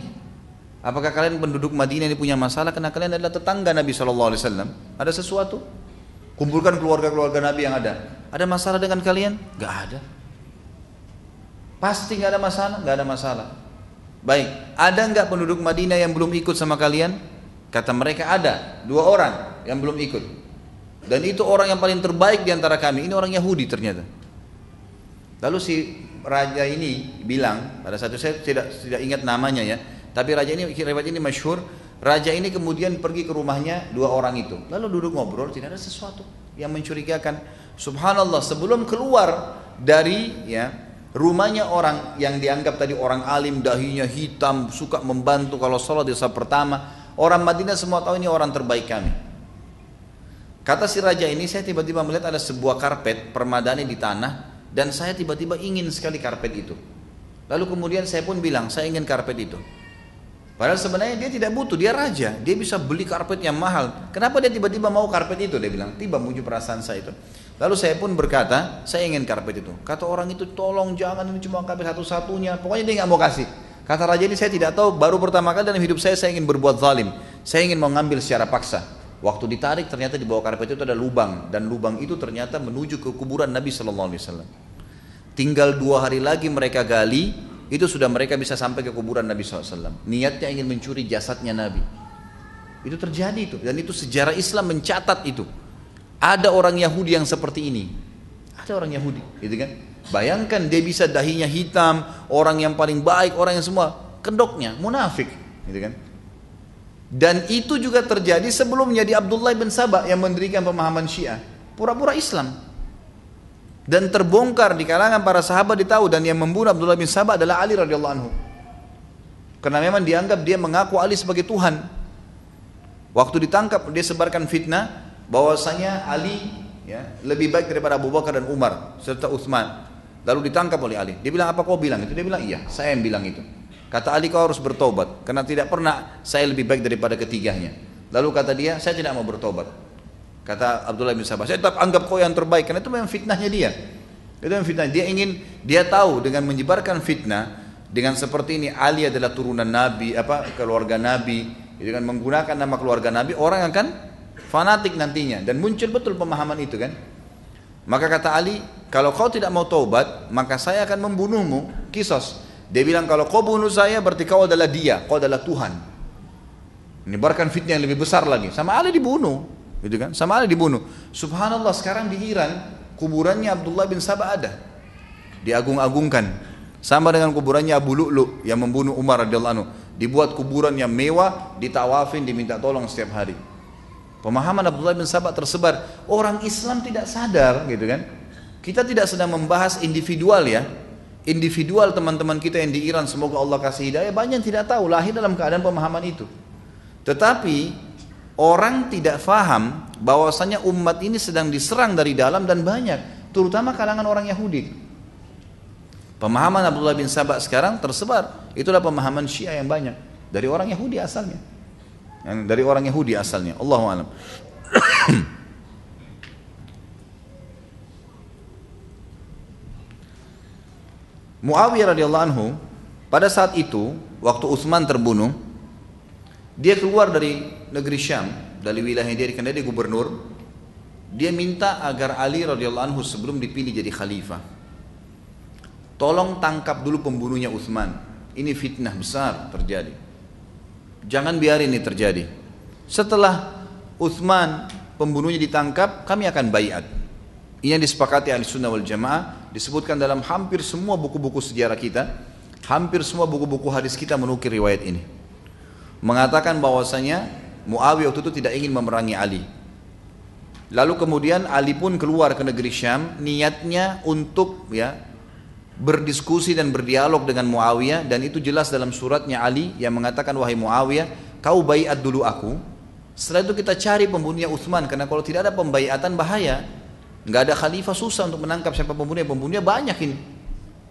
Apakah kalian penduduk Madinah ini punya masalah karena kalian adalah tetangga Nabi SAW? Ada sesuatu? Kumpulkan keluarga-keluarga Nabi yang ada. Ada masalah dengan kalian? Gak ada. Pasti gak ada masalah? Gak ada masalah. Baik, ada gak penduduk Madinah yang belum ikut sama kalian? Kata mereka ada 2 orang yang belum ikut. Dan itu orang yang paling terbaik di antara kami. Ini orang Yahudi ternyata. Lalu si raja ini bilang, pada satu saya tidak ingat namanya ya, tapi raja ini, riwayat ini masyhur. Raja ini kemudian pergi ke rumahnya 2 orang itu. Lalu duduk ngobrol, tidak ada sesuatu yang mencurigakan. Subhanallah, sebelum keluar dari rumahnya orang yang dianggap tadi orang alim, dahinya hitam, suka membantu kalau sholat di saat pertama, orang Madinah semua tahu ini orang terbaik kami. Kata si raja ini, saya tiba-tiba melihat ada sebuah karpet permadani di tanah, dan saya tiba-tiba ingin sekali karpet itu. Lalu kemudian saya pun bilang, saya ingin karpet itu. Padahal sebenarnya dia tidak butuh, dia raja, dia bisa beli karpet yang mahal. Kenapa dia tiba-tiba mau karpet itu? Dia bilang, tiba muncul perasaan saya itu. Lalu saya pun berkata, saya ingin karpet itu. Kata orang itu, tolong jangan, ini cuma karpet satu-satunya. Pokoknya dia nggak mau kasih. Kata raja ini, saya tidak tahu, baru pertama kali dalam hidup saya ingin berbuat zalim. Saya ingin mengambil secara paksa. Waktu ditarik ternyata di bawah karpet itu ada lubang, dan lubang itu ternyata menuju ke kuburan Nabi SAW. Tinggal 2 hari lagi mereka gali, itu sudah mereka bisa sampai ke kuburan Nabi SAW. Niatnya ingin mencuri jasadnya Nabi. Itu terjadi itu, dan itu sejarah Islam mencatat itu. Ada orang Yahudi yang seperti ini. Ada orang Yahudi, gitu kan? Bayangkan dia bisa dahinya hitam, orang yang paling baik, orang yang semua, kedoknya munafik, gitu kan? Dan itu juga terjadi sebelumnya di Abdullah bin Sabah yang mendirikan pemahaman Syiah, pura-pura Islam. Dan terbongkar di kalangan para sahabat ditahu, dan yang membunuh Abdullah bin Sabah adalah Ali radhiyallahu anhu. Karena memang dianggap dia mengaku Ali sebagai Tuhan. Waktu ditangkap dia sebarkan fitnah bahwasanya Ali lebih baik daripada Abu Bakar dan Umar serta Utsman. Lalu ditangkap oleh Ali. Dia bilang, apa kau bilang itu? Dia bilang, iya, saya yang bilang itu. Kata Ali, kau harus bertobat karena tidak pernah saya lebih baik daripada ketiganya. Lalu kata dia, saya tidak mau bertobat. Kata Abdullah bin Sabah, saya tetap anggap kau yang terbaik, karena itu memang fitnahnya dia. Itu memang fitnah. Dia tahu dengan menyebarkan fitnah, dengan seperti ini Ali adalah turunan Nabi, keluarga Nabi, dengan menggunakan nama keluarga Nabi, orang akan fanatik nantinya, dan muncul betul pemahaman itu kan. Maka kata Ali, kalau kau tidak mau taubat, maka saya akan membunuhmu, kisos. Dia bilang, kalau kau bunuh saya berarti kau adalah dia, kau adalah Tuhan. Menyebarkan fitnah yang lebih besar lagi. Sama Ali dibunuh. Gitu kan? Sama Ali dibunuh. Subhanallah, sekarang di Iran kuburannya Abdullah bin Sabah ada, diagung-agungkan, sama dengan kuburannya Abu Lu'lu yang membunuh Umar radhiyallahu anhu. Dibuat kuburan yang mewah, ditawafin, diminta tolong setiap hari. Pemahaman Abdullah bin Sabah tersebar. Orang Islam tidak sadar, gitu kan? Kita tidak sedang membahas individual ya, individual teman-teman kita yang di Iran, semoga Allah kasih hidayah. Banyak yang tidak tahu, lahir dalam keadaan pemahaman itu. Tetapi orang tidak faham bahwasanya umat ini sedang diserang dari dalam dan banyak, terutama kalangan orang Yahudi. Pemahaman Abdullah bin Sabah sekarang tersebar, itulah pemahaman Syiah yang banyak dari orang Yahudi asalnya. Dari orang Yahudi asalnya. Allahu a'lam. Muawiyah radhiyallahu anhu pada saat itu waktu Utsman terbunuh, dia keluar dari negeri Syam, dari wilayah dia, karena dia gubernur. Dia minta agar Ali radhiyallahu anhu sebelum dipilih jadi khalifah, tolong tangkap dulu pembunuhnya Utsman. Ini fitnah besar terjadi. Jangan biarin ini terjadi. Setelah Utsman pembunuhnya ditangkap, kami akan baiat. Ini yang disepakati Ahlussunnah wal Jamaah, disebutkan dalam hampir semua buku-buku sejarah kita, hampir semua buku-buku hadis kita menukil riwayat ini. Mengatakan bahwasanya Muawiyah waktu itu tidak ingin memerangi Ali. Lalu kemudian Ali pun keluar ke negeri Syam, niatnya untuk berdiskusi dan berdialog dengan Muawiyah, dan itu jelas dalam suratnya Ali yang mengatakan, wahai Muawiyah, kau baiat dulu aku. Setelah itu kita cari pembunuhnya Utsman, karena kalau tidak ada pembaiatan bahaya. Nggak ada khalifah, susah untuk menangkap siapa pembunuhnya. Pembunuhnya banyak ini,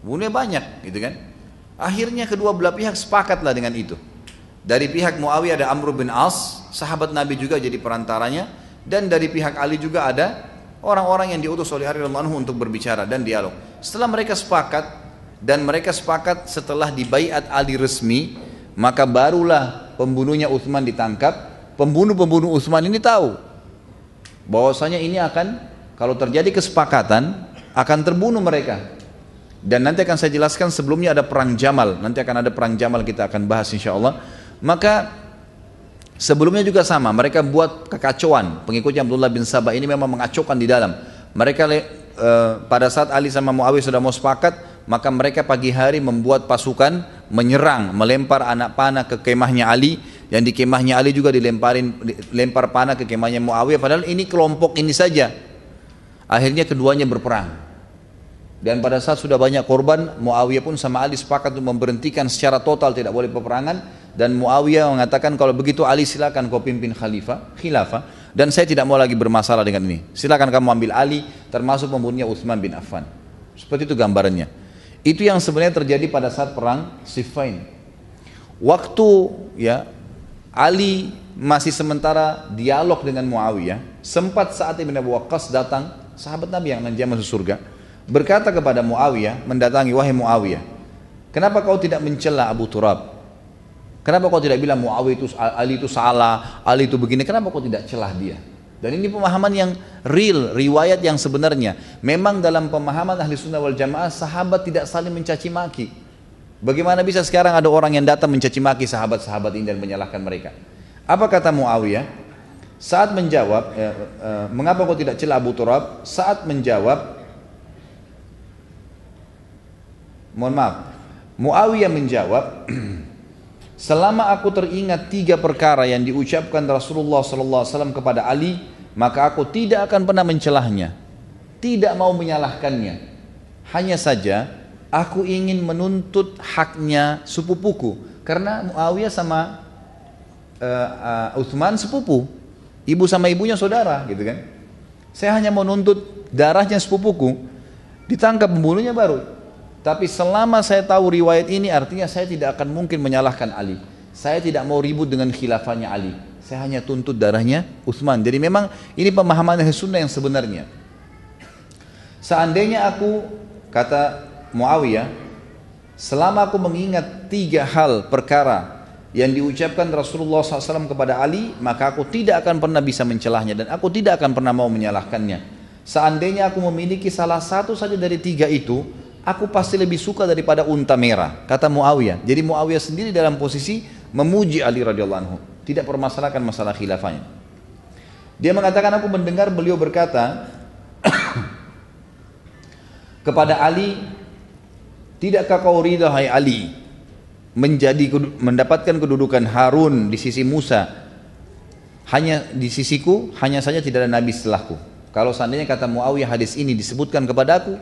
pembunuhnya banyak, gitu kan. Akhirnya kedua belah pihak sepakatlah dengan itu. Dari pihak Muawiyah ada Amr bin As, sahabat Nabi juga jadi perantaranya, dan dari pihak Ali juga ada orang-orang yang diutus oleh Ali radhiyallahu anhu untuk berbicara dan dialog. Setelah mereka sepakat, dan mereka sepakat setelah dibaiat Ali resmi, maka barulah pembunuhnya Utsman ditangkap. Pembunuh-pembunuh Utsman ini tahu bahwasanya ini akan, kalau terjadi kesepakatan, akan terbunuh mereka. Dan nanti akan saya jelaskan, sebelumnya ada perang Jamal, nanti akan ada perang Jamal, kita akan bahas insya Allah. Maka Sebelumnya juga sama, mereka buat kekacauan. Pengikutnya Abdullah bin Sabah ini memang mengacaukan di dalam. Mereka pada saat Ali sama Muawiyah sudah mau sepakat, maka mereka pagi hari membuat pasukan menyerang, melempar anak panah ke kemahnya Ali, dan di kemahnya Ali juga dilempar panah ke kemahnya Muawiyah. Padahal ini kelompok ini saja. Akhirnya keduanya berperang. Dan pada saat sudah banyak korban, Muawiyah pun sama Ali sepakat untuk memberhentikan secara total, tidak boleh peperangan. Dan Muawiyah mengatakan, kalau begitu Ali silakan kau pimpin khilafah, dan saya tidak mau lagi bermasalah dengan ini. Silakan kamu ambil Ali, termasuk membunuhnya Utsman bin Affan. Seperti itu gambarannya. Itu yang sebenarnya terjadi pada saat perang Siffin. Waktu ya Ali masih sementara dialog dengan Muawiyah, sempat saat Ibn Abu Waqqas datang, sahabat Nabi yang nanti masuk surga, berkata kepada Muawiyah, mendatangi, wahai Muawiyah, kenapa kau tidak mencela Abu Turab? Kenapa kau tidak bilang Muawiyah itu, Ali itu salah, Ali itu begini, kenapa kau tidak celah dia? Dan ini pemahaman yang real, riwayat yang sebenarnya. Memang dalam pemahaman ahli sunnah wal jamaah, sahabat tidak saling mencaci maki. Bagaimana bisa sekarang ada orang yang datang mencaci maki sahabat-sahabat ini dan menyalahkan mereka? Apa kata Muawiyah? Saat menjawab, mengapa kau tidak celah Abu Turab? Saat menjawab, mohon maaf, Muawiyah menjawab, selama aku teringat 3 perkara yang diucapkan Rasulullah SAW kepada Ali, maka aku tidak akan pernah mencelahnya, tidak mau menyalahkannya. Hanya saja aku ingin menuntut haknya sepupuku, karena Muawiyah sama Utsman sepupu, ibu sama ibunya saudara, gitu kan. Saya hanya mau nuntut darahnya sepupuku, ditangkap pembunuhnya baru. Tapi selama saya tahu riwayat ini, artinya saya tidak akan mungkin menyalahkan Ali. Saya tidak mau ribut dengan khilafahnya Ali. Saya hanya tuntut darahnya Utsman. Jadi memang ini pemahaman ahli sunnah yang sebenarnya. Seandainya aku, kata Muawiyah, selama aku mengingat 3 hal perkara yang diucapkan Rasulullah SAW kepada Ali, maka aku tidak akan pernah bisa mencelahnya dan aku tidak akan pernah mau menyalahkannya. Seandainya aku memiliki salah satu saja dari 3 itu, aku pasti lebih suka daripada unta merah, kata Muawiyah. Jadi Muawiyah sendiri dalam posisi memuji Ali radhiyallahu anhu, tidak permasalahkan masalah khilafahnya. Dia mengatakan, aku mendengar beliau berkata kepada Ali, tidakkah kau ridha hai Ali mendapatkan kedudukan Harun di sisi Musa, hanya di sisiku, hanya saja tidak ada nabi setelahku. Kalau seandainya, kata Muawiyah, hadis ini disebutkan kepadaku,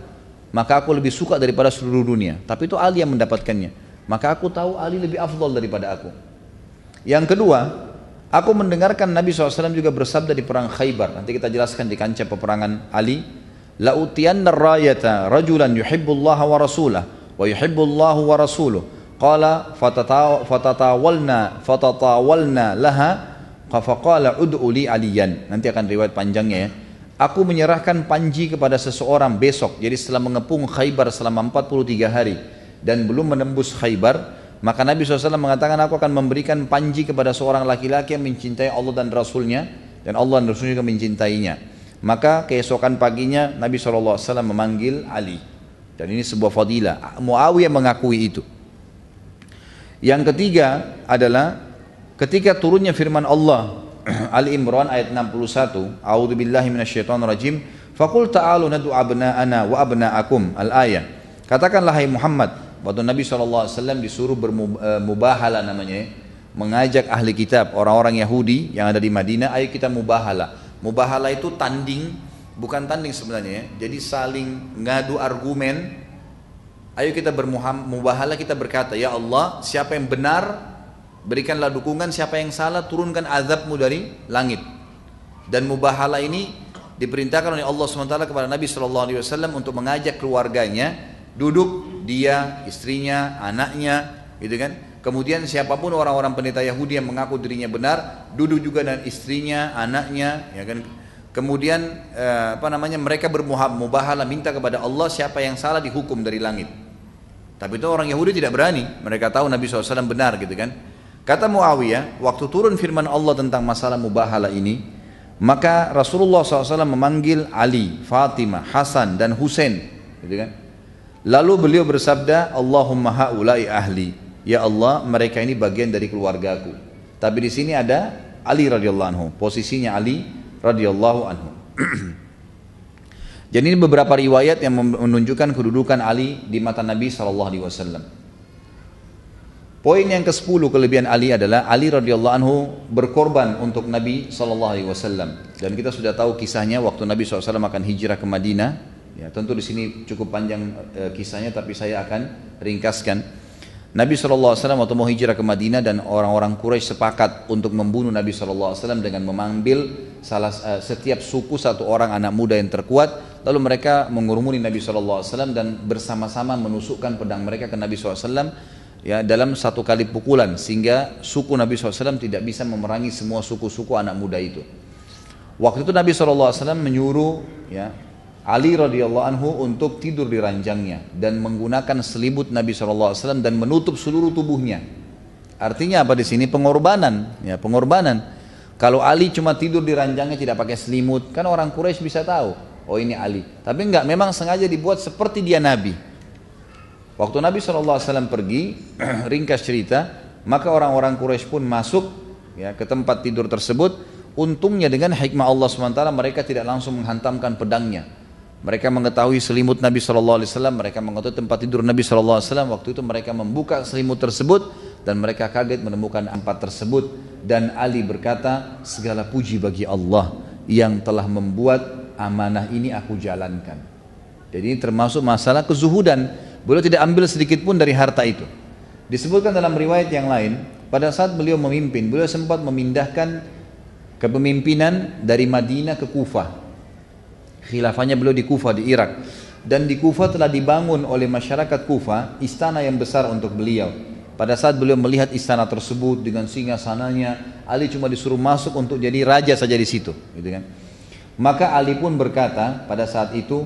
maka aku lebih suka daripada seluruh dunia. Tapi itu Ali yang mendapatkannya, maka aku tahu Ali lebih afdal daripada aku. Yang kedua, aku mendengarkan Nabi SAW juga bersabda di perang Khaybar. Nanti kita jelaskan di kancah peperangan Ali, la utiyanna rayata rajulan yuhibbullaha wa rasulah wa yuhibbullahu wa rasuluh, qala fatatawalna laha faqala ud'u li aliyan. Nanti akan riwayat panjangnya ya. Aku menyerahkan panji kepada seseorang besok. Jadi setelah mengepung Khaybar selama 43 hari dan belum menembus Khaybar, maka Nabi SAW mengatakan, aku akan memberikan panji kepada seorang laki-laki yang mencintai Allah dan Rasulnya, dan Allah dan Rasulnya juga mencintainya. Maka keesokan paginya Nabi SAW memanggil Ali, dan ini sebuah fadilah. Muawiyah mengakui itu. Yang ketiga adalah ketika turunnya firman Allah Ali Imran ayat 61, a'udzubillahi minasyaitonirrajim, faqul ta'alu nad'u abna'ana wa abna'akum, al-ayah. Katakanlah hai Muhammad, waktu Nabi SAW disuruh bermubahala namanya, mengajak ahli kitab, orang-orang Yahudi yang ada di Madinah, ayo kita mubahala. Mubahala itu tanding, bukan tanding sebenarnya ya. Jadi saling ngadu argumen. Ayo kita bermubahala, kita berkata, ya Allah, siapa yang benar berikanlah dukungan, siapa yang salah turunkan azabmu dari langit. Dan mubahala ini diperintahkan oleh Allah SWT kepada Nabi SAW untuk mengajak keluarganya duduk, dia, istrinya, anaknya, gitu kan. Kemudian siapapun orang-orang pendeta Yahudi yang mengaku dirinya benar, duduk juga dengan istrinya, anaknya, ya kan. Kemudian mereka bermubahala, minta kepada Allah siapa yang salah dihukum dari langit. Tapi itu orang Yahudi tidak berani, mereka tahu Nabi SAW benar, gitu kan. Kata Muawiyah, waktu turun firman Allah tentang masalah mubahala ini, maka Rasulullah SAW memanggil Ali, Fatimah, Hasan dan Husain, gitu kan. Lalu beliau bersabda, Allahumma haulai ahli, ya Allah, mereka ini bagian dari keluargaku. Tapi di sini ada Ali radhiyallahu anhu, posisinya Ali radhiyallahu anhu. Jadi ini beberapa riwayat yang menunjukkan kedudukan Ali di mata Nabi SAW. Poin yang ke-10 kelebihan Ali adalah Ali radhiyallahu anhu berkorban untuk Nabi SAW. Dan kita sudah tahu kisahnya waktu Nabi SAW akan hijrah ke Madinah. Ya, tentu di sini cukup panjang kisahnya, tapi saya akan ringkaskan. Nabi SAW waktu mau hijrah ke Madinah dan orang-orang Quraisy sepakat untuk membunuh Nabi SAW dengan mengambil setiap suku satu orang anak muda yang terkuat, lalu mereka mengurumuni Nabi SAW dan bersama-sama menusukkan pedang mereka ke Nabi SAW ya, dalam satu kali pukulan, sehingga suku Nabi SAW tidak bisa memerangi semua suku-suku anak muda itu. Waktu itu Nabi SAW menyuruh ya, Ali radhiyallahu anhu untuk tidur di ranjangnya dan menggunakan selimut Nabi SAW dan menutup seluruh tubuhnya. Artinya apa di sini? Pengorbanan, ya, pengorbanan. Kalau Ali cuma tidur di ranjangnya tidak pakai selimut, kan orang Quraisy bisa tahu, oh ini Ali. Tapi enggak, memang sengaja dibuat seperti dia Nabi. Waktu Nabi SAW pergi, ringkas cerita, maka orang-orang Quraisy pun masuk ya, ke tempat tidur tersebut. Untungnya dengan hikmah Allah SWT mereka tidak langsung menghantamkan pedangnya. Mereka mengetahui selimut Nabi SAW, mereka mengetahui tempat tidur Nabi SAW. Waktu itu mereka membuka selimut tersebut dan mereka kaget menemukan empat tersebut. Dan Ali berkata, segala puji bagi Allah yang telah membuat amanah ini aku jalankan. Jadi ini termasuk masalah kezuhudan. Beliau tidak ambil sedikit pun dari harta itu. Disebutkan dalam riwayat yang lain, pada saat beliau memimpin, beliau sempat memindahkan kepemimpinan dari Madinah ke Kufah. Khilafahnya beliau di Kufah, di Irak. Dan di Kufah telah dibangun oleh masyarakat Kufah istana yang besar untuk beliau. Pada saat beliau melihat istana tersebut dengan singgasananya, Ali cuma disuruh masuk untuk jadi raja saja di situ, gitu kan. Maka Ali pun berkata pada saat itu,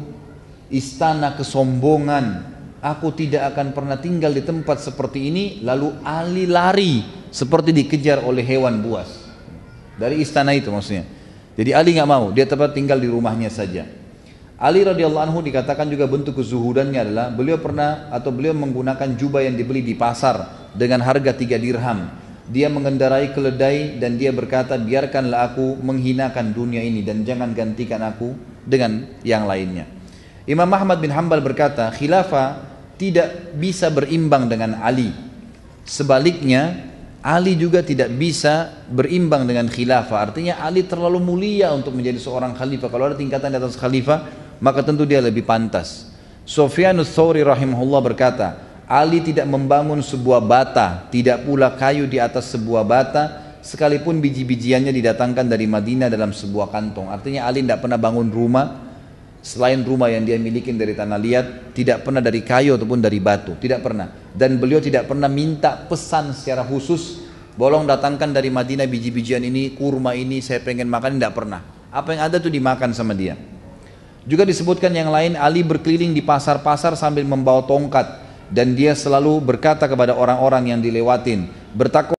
istana kesombongan, aku tidak akan pernah tinggal di tempat seperti ini. Lalu Ali lari seperti dikejar oleh hewan buas dari istana itu maksudnya. Jadi Ali nggak mau, dia tetap tinggal di rumahnya saja. Ali radhiyallahu anhu dikatakan juga bentuk kezuhudannya adalah beliau menggunakan jubah yang dibeli di pasar dengan harga 3 dirham. Dia mengendarai keledai dan dia berkata, biarkanlah aku menghinakan dunia ini dan jangan gantikan aku dengan yang lainnya. Imam Ahmad bin Hanbal berkata, khilafah tidak bisa berimbang dengan Ali. Sebaliknya, Ali juga tidak bisa berimbang dengan khilafah. Artinya Ali terlalu mulia untuk menjadi seorang khalifah. Kalau ada tingkatan di atas khalifah, maka tentu dia lebih pantas. Sufyanus Tsauri rahimahullah berkata, Ali tidak membangun sebuah bata, tidak pula kayu di atas sebuah bata, sekalipun biji-bijiannya didatangkan dari Madinah dalam sebuah kantong. Artinya Ali tidak pernah bangun rumah selain rumah yang dia miliki dari tanah liat, tidak pernah dari kayu ataupun dari batu, tidak pernah. Dan beliau tidak pernah minta pesan secara khusus, bolong datangkan dari Madinah biji-bijian ini, kurma ini, saya pengen makan, tidak pernah. Apa yang ada tuh dimakan sama dia. Juga disebutkan yang lain, Ali berkeliling di pasar-pasar sambil membawa tongkat, dan dia selalu berkata kepada orang-orang yang dilewatin, bertakwa